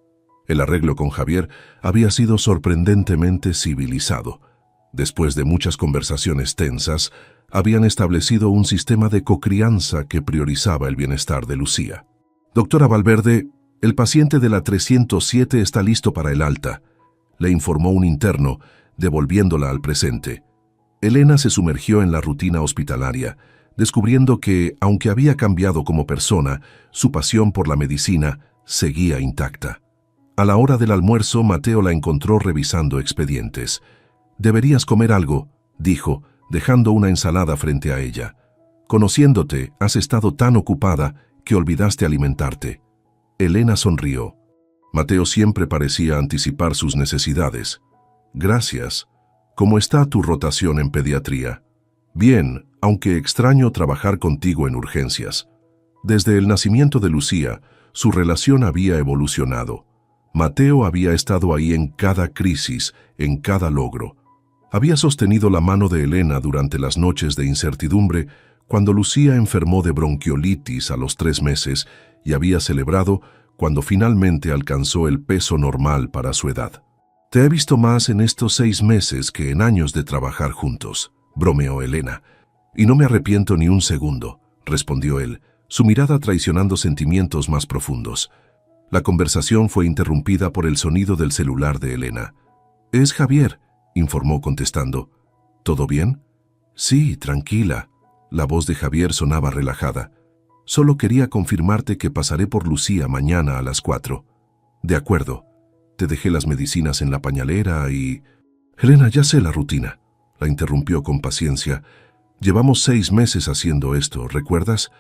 El arreglo con Javier había sido sorprendentemente civilizado. Después de muchas conversaciones tensas, habían establecido un sistema de cocrianza que priorizaba el bienestar de Lucía. Doctora Valverde, El paciente de la 307 está listo para el alta, le informó un interno, devolviéndola al presente. Elena se sumergió en la rutina hospitalaria, descubriendo que, aunque había cambiado como persona, su pasión por la medicina seguía intacta. A la hora del almuerzo, Mateo la encontró revisando expedientes. «Deberías comer algo», dijo, dejando una ensalada frente a ella. «Conociéndote, has estado tan ocupada que olvidaste alimentarte». Elena sonrió. Mateo siempre parecía anticipar sus necesidades. «Gracias. ¿Cómo está tu rotación en pediatría?» «Bien, aunque extraño trabajar contigo en urgencias». Desde el nacimiento de Lucía, su relación había evolucionado. Mateo había estado ahí en cada crisis, en cada logro. Había sostenido la mano de Elena durante las noches de incertidumbre, cuando Lucía enfermó de bronquiolitis a los 3 meses, y había celebrado cuando finalmente alcanzó el peso normal para su edad. «Te he visto más en estos 6 meses que en años de trabajar juntos», bromeó Elena. «Y no me arrepiento ni un segundo», respondió él, su mirada traicionando sentimientos más profundos. La conversación fue interrumpida por el sonido del celular de Elena. «Es Javier», informó contestando. «¿Todo bien?» «Sí, tranquila». La voz de Javier sonaba relajada. «Solo quería confirmarte que pasaré por Lucía mañana a las 4. «De acuerdo. Te dejé las medicinas en la pañalera y...» «Elena, ya sé la rutina», la interrumpió con paciencia. «Llevamos 6 meses haciendo esto, ¿recuerdas?»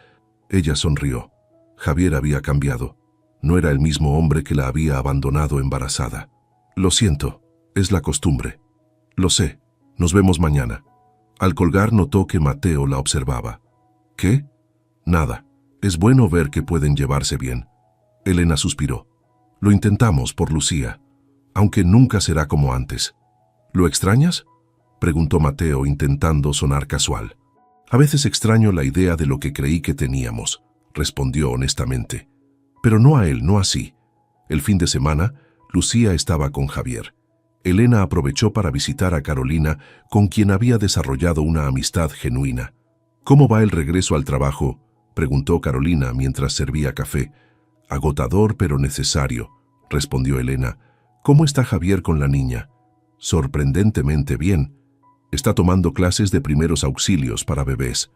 Ella sonrió. Javier había cambiado. No era el mismo hombre que la había abandonado embarazada. «Lo siento, es la costumbre». «Lo sé. Nos vemos mañana». Al colgar notó que Mateo la observaba. «¿Qué?» «Nada. Es bueno ver que pueden llevarse bien». Elena suspiró. «Lo intentamos por Lucía, aunque nunca será como antes». «¿Lo extrañas?», preguntó Mateo intentando sonar casual. «A veces extraño la idea de lo que creí que teníamos», respondió honestamente. Pero no a él, no así. El fin de semana, Lucía estaba con Javier. Elena aprovechó para visitar a Carolina, con quien había desarrollado una amistad genuina. «¿Cómo va el regreso al trabajo?», preguntó Carolina mientras servía café. «Agotador pero necesario», respondió Elena. «¿Cómo está Javier con la niña?» «Sorprendentemente bien. Está tomando clases de primeros auxilios para bebés».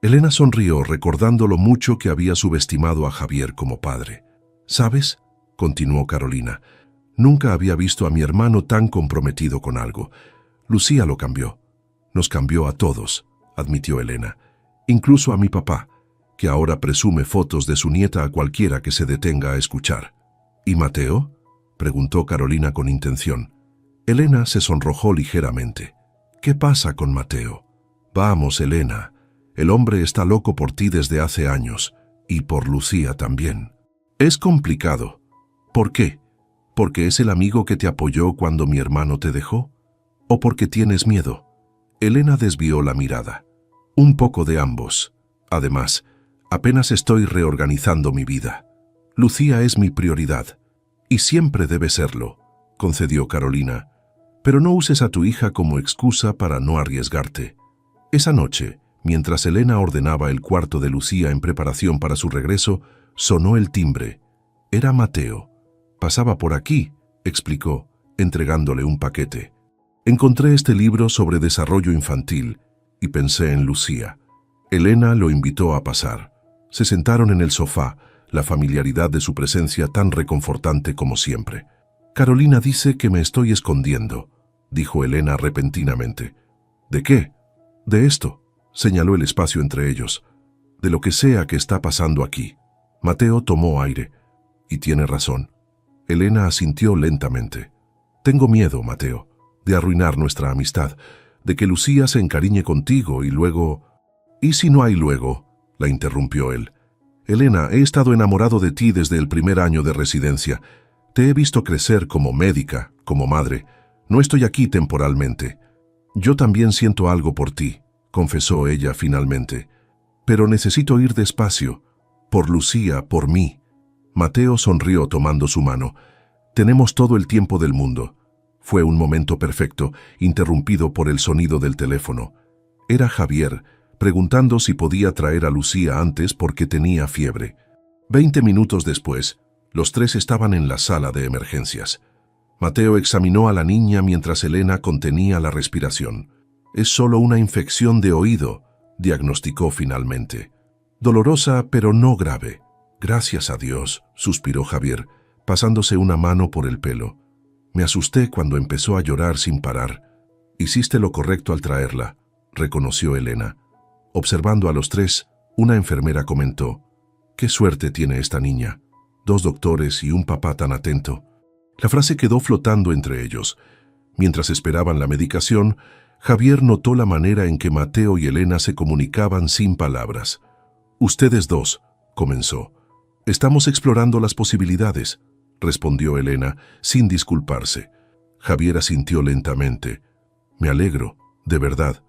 Elena sonrió recordando lo mucho que había subestimado a Javier como padre. «¿Sabes?», continuó Carolina, «nunca había visto a mi hermano tan comprometido con algo. Lucía lo cambió. Nos cambió a todos», admitió Elena. «Incluso a mi papá, que ahora presume fotos de su nieta a cualquiera que se detenga a escuchar». «¿Y Mateo?», preguntó Carolina con intención. Elena se sonrojó ligeramente. «¿Qué pasa con Mateo?». «Vamos, Elena. El hombre está loco por ti desde hace años, y por Lucía también». «Es complicado». «¿Por qué? ¿Porque es el amigo que te apoyó cuando mi hermano te dejó? ¿O porque tienes miedo?». Elena desvió la mirada. «Un poco de ambos. Además, apenas estoy reorganizando mi vida. Lucía es mi prioridad, y siempre debe serlo», concedió Carolina. «Pero no uses a tu hija como excusa para no arriesgarte». Esa noche, mientras Elena ordenaba el cuarto de Lucía en preparación para su regreso, sonó el timbre. Era Mateo. «Pasaba por aquí», explicó, entregándole un paquete. «Encontré este libro sobre desarrollo infantil y pensé en Lucía». Elena lo invitó a pasar. Se sentaron en el sofá, la familiaridad de su presencia tan reconfortante como siempre. «Carolina dice que me estoy escondiendo», dijo Elena repentinamente. «¿De qué?». «De esto», señaló el espacio entre ellos. «De lo que sea que está pasando aquí». Mateo tomó aire. «Y tiene razón». Elena asintió lentamente. «Tengo miedo, Mateo, de arruinar nuestra amistad, de que Lucía se encariñe contigo y luego...». «¿Y si no hay luego?», la interrumpió él. «Elena, he estado enamorado de ti desde el primer año de residencia. Te he visto crecer como médica, como madre. No estoy aquí temporalmente». «Yo también siento algo por ti», confesó ella finalmente. «Pero necesito ir despacio. Por Lucía, por mí». Mateo sonrió tomando su mano. «Tenemos todo el tiempo del mundo». Fue un momento perfecto, interrumpido por el sonido del teléfono. Era Javier, preguntando si podía traer a Lucía antes porque tenía fiebre. 20 minutos después, Los tres estaban en la sala de emergencias. Mateo examinó a la niña mientras Elena contenía la respiración. «Es solo una infección de oído», diagnosticó finalmente. «Dolorosa, pero no grave». «Gracias a Dios», suspiró Javier, pasándose una mano por el pelo. «Me asusté cuando empezó a llorar sin parar». «Hiciste lo correcto al traerla», reconoció Elena. Observando a los tres, una enfermera comentó: «Qué suerte tiene esta niña. 2 doctores y un papá tan atento». La frase quedó flotando entre ellos. Mientras esperaban la medicación, Javier notó la manera en que Mateo y Elena se comunicaban sin palabras. «Ustedes dos», comenzó. «Estamos explorando las posibilidades», respondió Elena, sin disculparse. Javier asintió lentamente. «Me alegro, de verdad».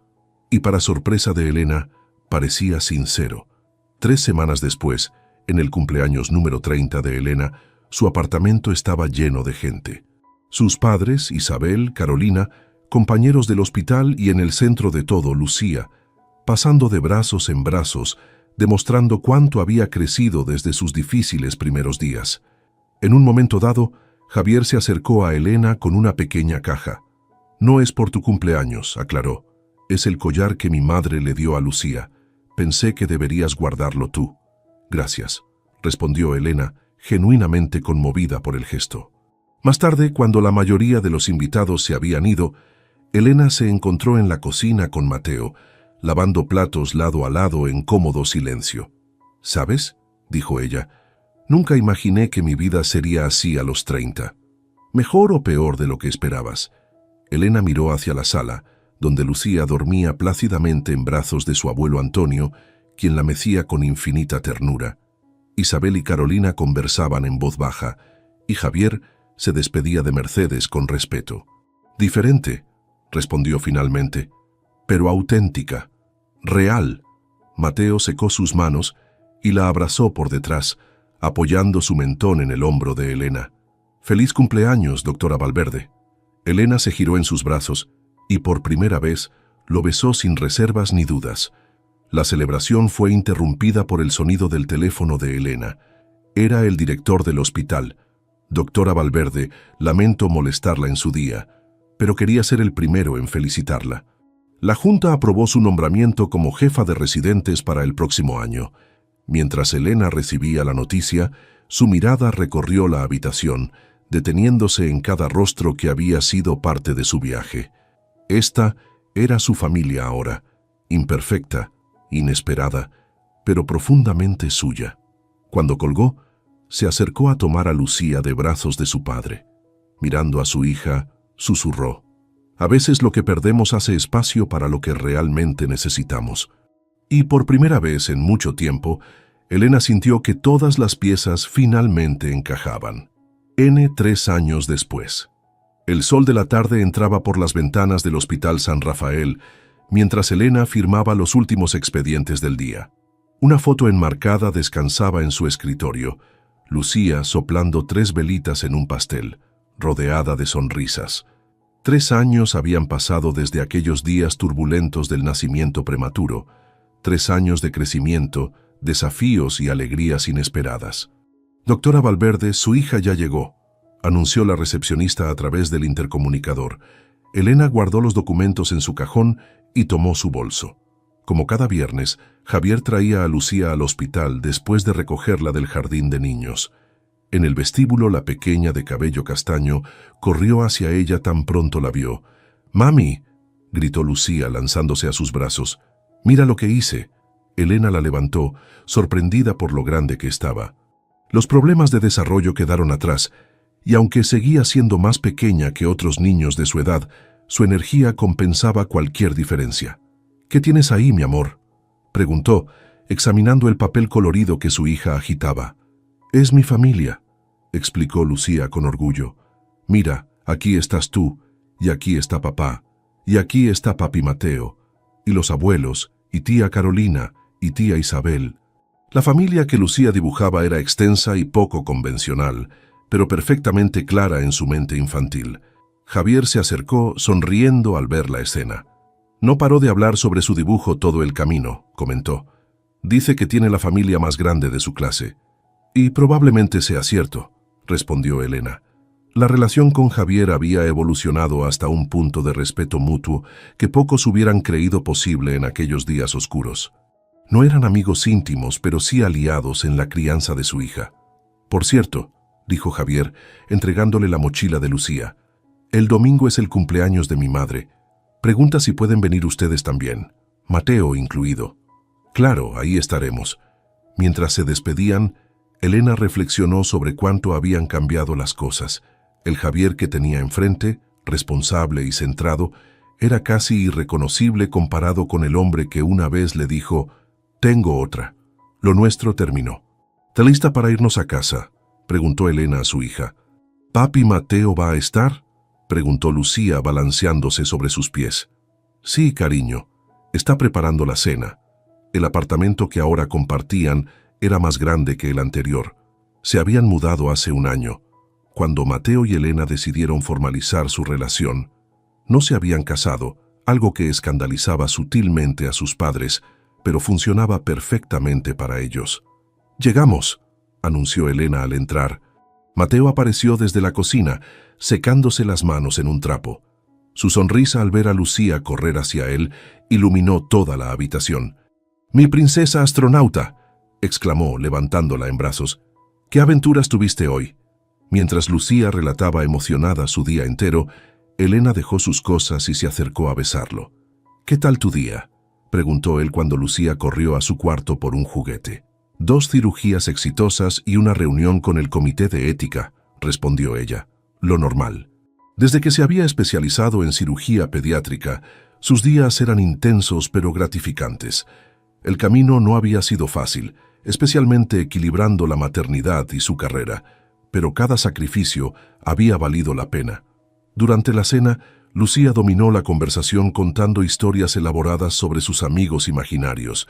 Y para sorpresa de Elena, parecía sincero. 3 semanas después, en el cumpleaños número 30 de Elena, su apartamento estaba lleno de gente. Sus padres, Isabel, Carolina, compañeros del hospital y en el centro de todo, Lucía, pasando de brazos en brazos, demostrando cuánto había crecido desde sus difíciles primeros días. En un momento dado, Javier se acercó a Elena con una pequeña caja. «No es por tu cumpleaños», aclaró. «Es el collar que mi madre le dio a Lucía. Pensé que deberías guardarlo tú». «Gracias», respondió Elena, genuinamente conmovida por el gesto. Más tarde, cuando la mayoría de los invitados se habían ido, Elena se encontró en la cocina con Mateo, lavando platos lado a lado en cómodo silencio. «¿Sabes?», dijo ella, «nunca imaginé que mi vida sería así a los 30. ¿Mejor o peor de lo que esperabas?». Elena miró hacia la sala, donde Lucía dormía plácidamente en brazos de su abuelo Antonio, quien la mecía con infinita ternura. Isabel y Carolina conversaban en voz baja, y Javier se despedía de Mercedes con respeto. «Diferente», respondió finalmente, «pero auténtica, real». Mateo secó sus manos y la abrazó por detrás, apoyando su mentón en el hombro de Elena. «Feliz cumpleaños, doctora Valverde». Elena se giró en sus brazos y por primera vez lo besó sin reservas ni dudas. La celebración fue interrumpida por el sonido del teléfono de Elena. Era el director del hospital. «Doctora Valverde, lamento molestarla en su día, pero quería ser el primero en felicitarla. La Junta aprobó su nombramiento como jefa de residentes para el próximo año». Mientras Elena recibía la noticia, su mirada recorrió la habitación, deteniéndose en cada rostro que había sido parte de su viaje. Esta era su familia ahora, imperfecta, inesperada, pero profundamente suya. Cuando colgó, se acercó a tomar a Lucía de brazos de su padre. Mirando a su hija, susurró: «A veces lo que perdemos hace espacio para lo que realmente necesitamos». Y por primera vez en mucho tiempo, Elena sintió que todas las piezas finalmente encajaban. 3 años después. El sol de la tarde entraba por las ventanas del Hospital San Rafael, mientras Elena firmaba los últimos expedientes del día. Una foto enmarcada descansaba en su escritorio, Lucía soplando 3 velitas en un pastel, rodeada de sonrisas. 3 años habían pasado desde aquellos días turbulentos del nacimiento prematuro, 3 años de crecimiento, desafíos y alegrías inesperadas. «Doctora Valverde, su hija ya llegó», anunció la recepcionista a través del intercomunicador. Elena guardó los documentos en su cajón y tomó su bolso. Como cada viernes, Javier traía a Lucía al hospital después de recogerla del jardín de niños. En el vestíbulo, la pequeña de cabello castaño corrió hacia ella tan pronto la vio. «¡Mami!», gritó Lucía lanzándose a sus brazos. «Mira lo que hice». Elena la levantó, sorprendida por lo grande que estaba. Los problemas de desarrollo quedaron atrás, y aunque seguía siendo más pequeña que otros niños de su edad, su energía compensaba cualquier diferencia. «¿Qué tienes ahí, mi amor?», preguntó, examinando el papel colorido que su hija agitaba. «Es mi familia», explicó Lucía con orgullo. «Mira, aquí estás tú, y aquí está papá, y aquí está papi Mateo, y los abuelos, y tía Carolina, y tía Isabel». La familia que Lucía dibujaba era extensa y poco convencional, pero perfectamente clara en su mente infantil. Javier se acercó, sonriendo al ver la escena. «No paró de hablar sobre su dibujo todo el camino», comentó. «Dice que tiene la familia más grande de su clase». Y probablemente sea cierto, respondió Elena. La relación con Javier había evolucionado hasta un punto de respeto mutuo que pocos hubieran creído posible en aquellos días oscuros. No eran amigos íntimos, pero sí aliados en la crianza de su hija. Por cierto, dijo Javier, entregándole la mochila de Lucía, el domingo es el cumpleaños de mi madre. Pregunta si pueden venir ustedes también, Mateo incluido. Claro, ahí estaremos. Mientras se despedían, Elena reflexionó sobre cuánto habían cambiado las cosas. El Javier que tenía enfrente, responsable y centrado, era casi irreconocible comparado con el hombre que una vez le dijo: «Tengo otra. Lo nuestro terminó». «¿Está lista para irnos a casa?», preguntó Elena a su hija. «¿Papi Mateo va a estar?», preguntó Lucía balanceándose sobre sus pies. «Sí, cariño. Está preparando la cena». El apartamento que ahora compartían era más grande que el anterior. Se habían mudado hace un año. Cuando Mateo y Elena decidieron formalizar su relación, no se habían casado, algo que escandalizaba sutilmente a sus padres, pero funcionaba perfectamente para ellos. «Llegamos», anunció Elena al entrar. Mateo apareció desde la cocina, secándose las manos en un trapo. Su sonrisa al ver a Lucía correr hacia él iluminó toda la habitación. «¡Mi princesa astronauta!», exclamó, levantándola en brazos. «¿Qué aventuras tuviste hoy?». Mientras Lucía relataba emocionada su día entero, Elena dejó sus cosas y se acercó a besarlo. «¿Qué tal tu día?», preguntó él cuando Lucía corrió a su cuarto por un juguete. «2 cirugías exitosas y una reunión con el comité de ética», respondió ella. «Lo normal». Desde que se había especializado en cirugía pediátrica, sus días eran intensos pero gratificantes. El camino no había sido fácil, especialmente equilibrando la maternidad y su carrera, pero cada sacrificio había valido la pena. Durante la cena, Lucía dominó la conversación contando historias elaboradas sobre sus amigos imaginarios.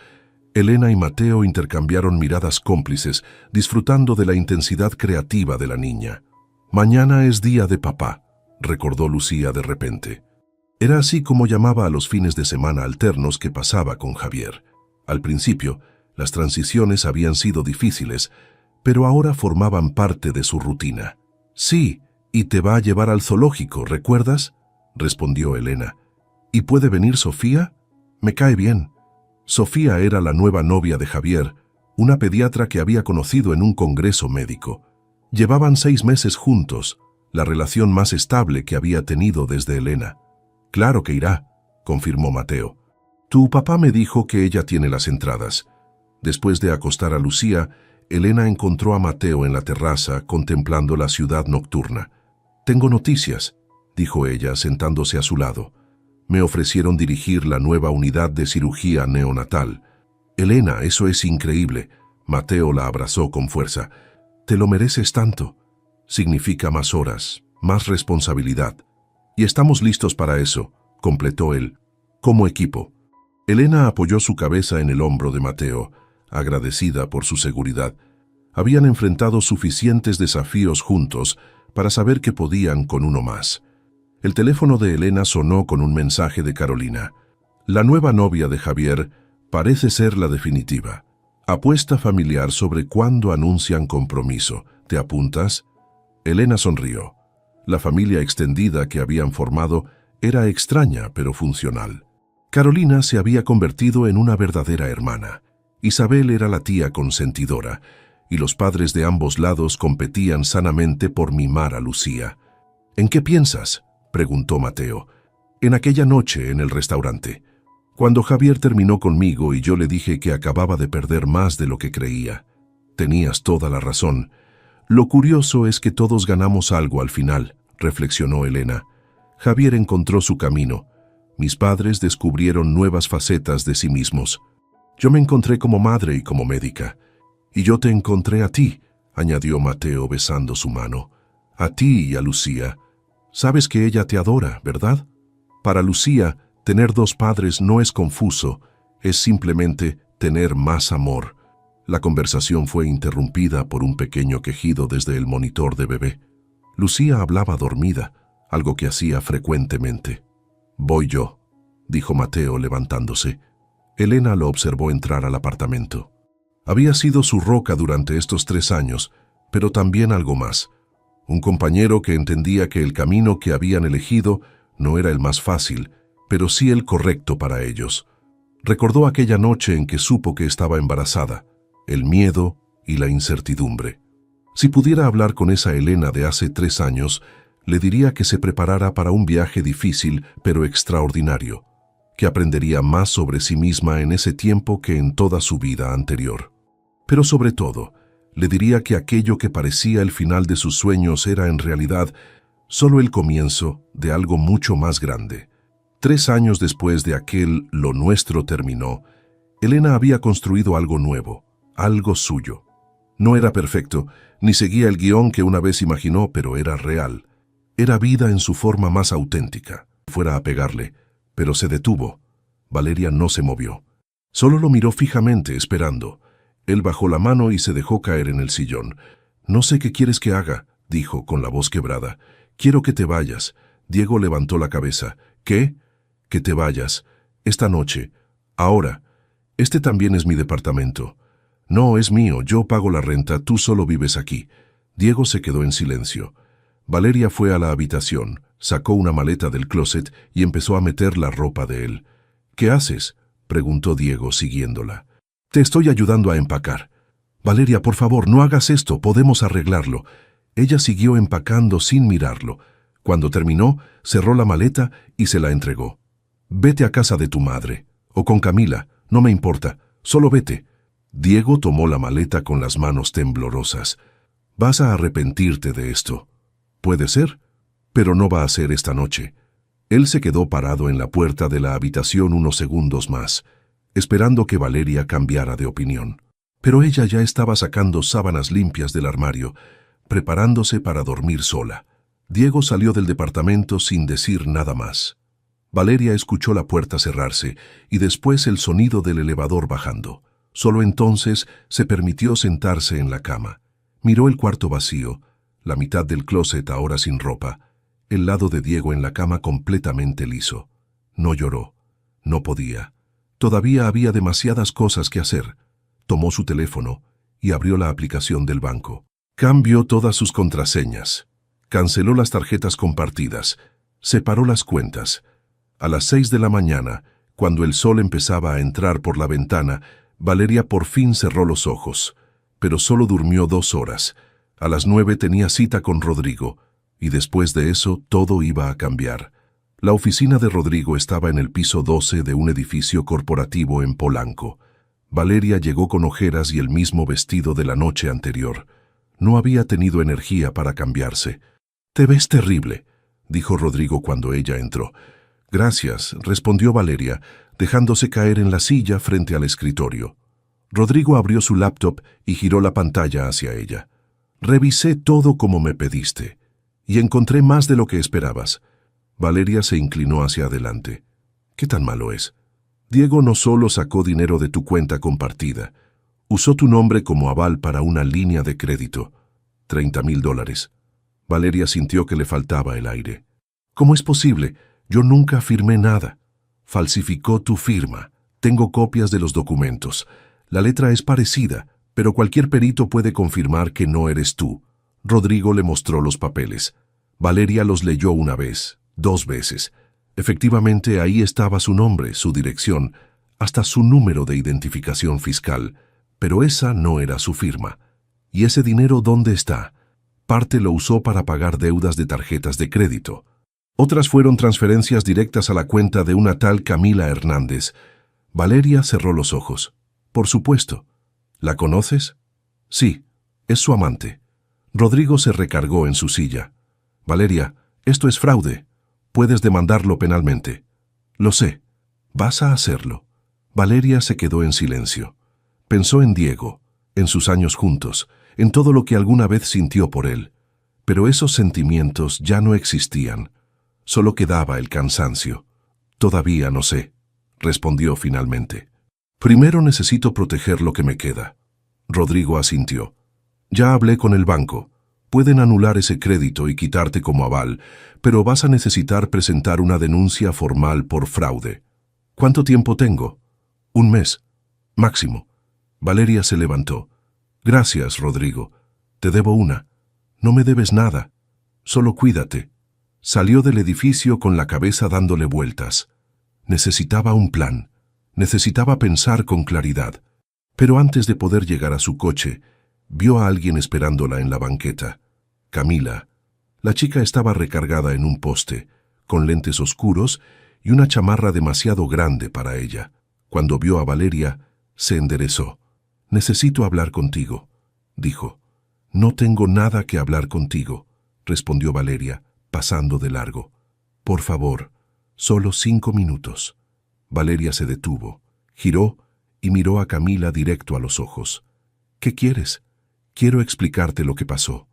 Elena y Mateo intercambiaron miradas cómplices, disfrutando de la intensidad creativa de la niña. «Mañana es día de papá», recordó Lucía de repente. Era así como llamaba a los fines de semana alternos que pasaba con Javier. Al principio, las transiciones habían sido difíciles, pero ahora formaban parte de su rutina. «Sí, y te va a llevar al zoológico, ¿recuerdas?», respondió Elena. «¿Y puede venir Sofía? Me cae bien». Sofía era la nueva novia de Javier, una pediatra que había conocido en un congreso médico. Llevaban 6 meses juntos, la relación más estable que había tenido desde Elena. «Claro que irá», confirmó Mateo. «Tu papá me dijo que ella tiene las entradas». Después de acostar a Lucía, Elena encontró a Mateo en la terraza contemplando la ciudad nocturna. «Tengo noticias», dijo ella sentándose a su lado. «Me ofrecieron dirigir la nueva unidad de cirugía neonatal». «Elena, eso es increíble». Mateo la abrazó con fuerza. «Te lo mereces tanto. Significa más horas, más responsabilidad. Y estamos listos para eso», completó él. «Como equipo». Elena apoyó su cabeza en el hombro de Mateo, agradecida por su seguridad. Habían enfrentado suficientes desafíos juntos para saber que podían con uno más. El teléfono de Elena sonó con un mensaje de Carolina. «La nueva novia de Javier parece ser la definitiva. Apuesta familiar sobre cuándo anuncian compromiso. ¿Te apuntas?». Elena sonrió. La familia extendida que habían formado era extraña pero funcional. Carolina se había convertido en una verdadera hermana. Isabel era la tía consentidora, y los padres de ambos lados competían sanamente por mimar a Lucía. «¿En qué piensas?», preguntó Mateo. «En aquella noche en el restaurante. Cuando Javier terminó conmigo y yo le dije que acababa de perder más de lo que creía. Tenías toda la razón. Lo curioso es que todos ganamos algo al final», reflexionó Elena. «Javier encontró su camino. Mis padres descubrieron nuevas facetas de sí mismos. Yo me encontré como madre y como médica. Y yo te encontré a ti», añadió Mateo besando su mano. «A ti y a Lucía. Sabes que ella te adora, ¿verdad? Para Lucía, tener 2 padres no es confuso, es simplemente tener más amor». La conversación fue interrumpida por un pequeño quejido desde el monitor de bebé. Lucía hablaba dormida, algo que hacía frecuentemente. «Voy yo», dijo Mateo levantándose. Elena lo observó entrar al apartamento. Había sido su roca durante estos 3 años, pero también algo más. Un compañero que entendía que el camino que habían elegido no era el más fácil, pero sí el correcto para ellos. Recordó aquella noche en que supo que estaba embarazada, el miedo y la incertidumbre. Si pudiera hablar con esa Elena de hace 3 años, le diría que se preparara para un viaje difícil pero extraordinario, que aprendería más sobre sí misma en ese tiempo que en toda su vida anterior. Pero sobre todo, le diría que aquello que parecía el final de sus sueños era en realidad solo el comienzo de algo mucho más grande. 3 años después de aquel Lo nuestro terminó, Elena había construido algo nuevo, algo suyo. No era perfecto, ni seguía el guión que una vez imaginó, pero era real. Era vida en su forma más auténtica. Fuera a pegarle, pero se detuvo. Valeria no se movió. Solo lo miró fijamente, esperando. Él bajó la mano y se dejó caer en el sillón. «No sé qué quieres que haga», dijo con la voz quebrada. «Quiero que te vayas». Diego levantó la cabeza. «¿Qué?» «Que te vayas. Esta noche. Ahora. Este también es mi departamento». «No, es mío. Yo pago la renta. Tú solo vives aquí». Diego se quedó en silencio. Valeria fue a la habitación, sacó una maleta del closet y empezó a meter la ropa de él. «¿Qué haces?», preguntó Diego siguiéndola. «Te estoy ayudando a empacar». «Valeria, por favor, no hagas esto. Podemos arreglarlo». Ella siguió empacando sin mirarlo. Cuando terminó, cerró la maleta y se la entregó. «Vete a casa de tu madre. O con Camila. No me importa. Solo vete». Diego tomó la maleta con las manos temblorosas. «Vas a arrepentirte de esto». «Puede ser, pero no va a ser esta noche». Él se quedó parado en la puerta de la habitación unos segundos más, esperando que Valeria cambiara de opinión. Pero ella ya estaba sacando sábanas limpias del armario, preparándose para dormir sola. Diego salió del departamento sin decir nada más. Valeria escuchó la puerta cerrarse y después el sonido del elevador bajando. Solo entonces se permitió sentarse en la cama. Miró el cuarto vacío, la mitad del closet ahora sin ropa, el lado de Diego en la cama completamente liso. No lloró. No podía. Todavía había demasiadas cosas que hacer. Tomó su teléfono y abrió la aplicación del banco. Cambió todas sus contraseñas. Canceló las tarjetas compartidas. Separó las cuentas. A las 6 de la mañana, cuando el sol empezaba a entrar por la ventana, Valeria por fin cerró los ojos, pero solo durmió 2 horas. A las 9 tenía cita con Rodrigo, y después de eso todo iba a cambiar. La oficina de Rodrigo estaba en el piso 12 de un edificio corporativo en Polanco. Valeria llegó con ojeras y el mismo vestido de la noche anterior. No había tenido energía para cambiarse. «Te ves terrible», dijo Rodrigo cuando ella entró. «Gracias», respondió Valeria, dejándose caer en la silla frente al escritorio. Rodrigo abrió su laptop y giró la pantalla hacia ella. «Revisé todo como me pediste, y encontré más de lo que esperabas». Valeria se inclinó hacia adelante. «¿Qué tan malo es? Diego no solo sacó dinero de tu cuenta compartida, usó tu nombre como aval para una línea de crédito. $30,000. Valeria sintió que le faltaba el aire. «¿Cómo es posible? Yo nunca firmé nada». «Falsificó tu firma. Tengo copias de los documentos. La letra es parecida, pero cualquier perito puede confirmar que no eres tú». Rodrigo le mostró los papeles. Valeria los leyó una vez, 2 veces. Efectivamente, ahí estaba su nombre, su dirección, hasta su número de identificación fiscal. Pero esa no era su firma. ¿Y ese dinero dónde está? Parte lo usó para pagar deudas de tarjetas de crédito. Otras fueron transferencias directas a la cuenta de una tal Camila Hernández. Valeria cerró los ojos. «Por supuesto». «¿La conoces?» «Sí, es su amante». Rodrigo se recargó en su silla. «Valeria, esto es fraude. Puedes demandarlo penalmente». «Lo sé. Vas a hacerlo». Valeria se quedó en silencio. Pensó en Diego, en sus años juntos, en todo lo que alguna vez sintió por él. Pero esos sentimientos ya no existían. Solo quedaba el cansancio. «Todavía no sé», respondió finalmente. «Primero necesito proteger lo que me queda». Rodrigo asintió. «Ya hablé con el banco. Pueden anular ese crédito y quitarte como aval, pero vas a necesitar presentar una denuncia formal por fraude». «¿Cuánto tiempo tengo?» «1 mes. Máximo». Valeria se levantó. Gracias, Rodrigo. Te debo una. No me debes nada. Solo cuídate. Salió del edificio con la cabeza dándole vueltas. Necesitaba un plan. Necesitaba pensar con claridad. Pero antes de poder llegar a su coche, vio a alguien esperándola en la banqueta. Camila. La chica estaba recargada en un poste, con lentes oscuros y una chamarra demasiado grande para ella. Cuando vio a Valeria, se enderezó. «Necesito hablar contigo», dijo. «No tengo nada que hablar contigo», respondió Valeria, pasando de largo. «Por favor, solo 5 minutos». Valeria se detuvo, giró y miró a Camila directo a los ojos. «¿Qué quieres? Quiero explicarte lo que pasó.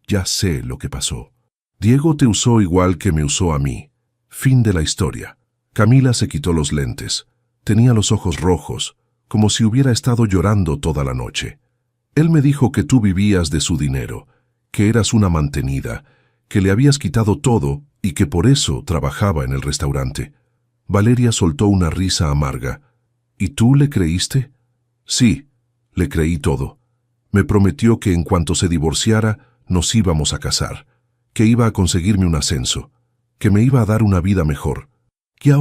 Ya sé lo que pasó. Diego te usó igual que me usó a mí. Fin de la historia». Camila se quitó los lentes. Tenía los ojos rojos, como si hubiera estado llorando toda la noche. «Él me dijo que tú vivías de su dinero, que eras una mantenida, que le habías quitado todo y que por eso trabajaba en el restaurante». Valeria soltó una risa amarga. «¿Y tú le creíste?» «Sí, le creí todo. Me prometió que en cuanto se divorciara nos íbamos a casar, que iba a conseguirme un ascenso, que me iba a dar una vida mejor. Y ahora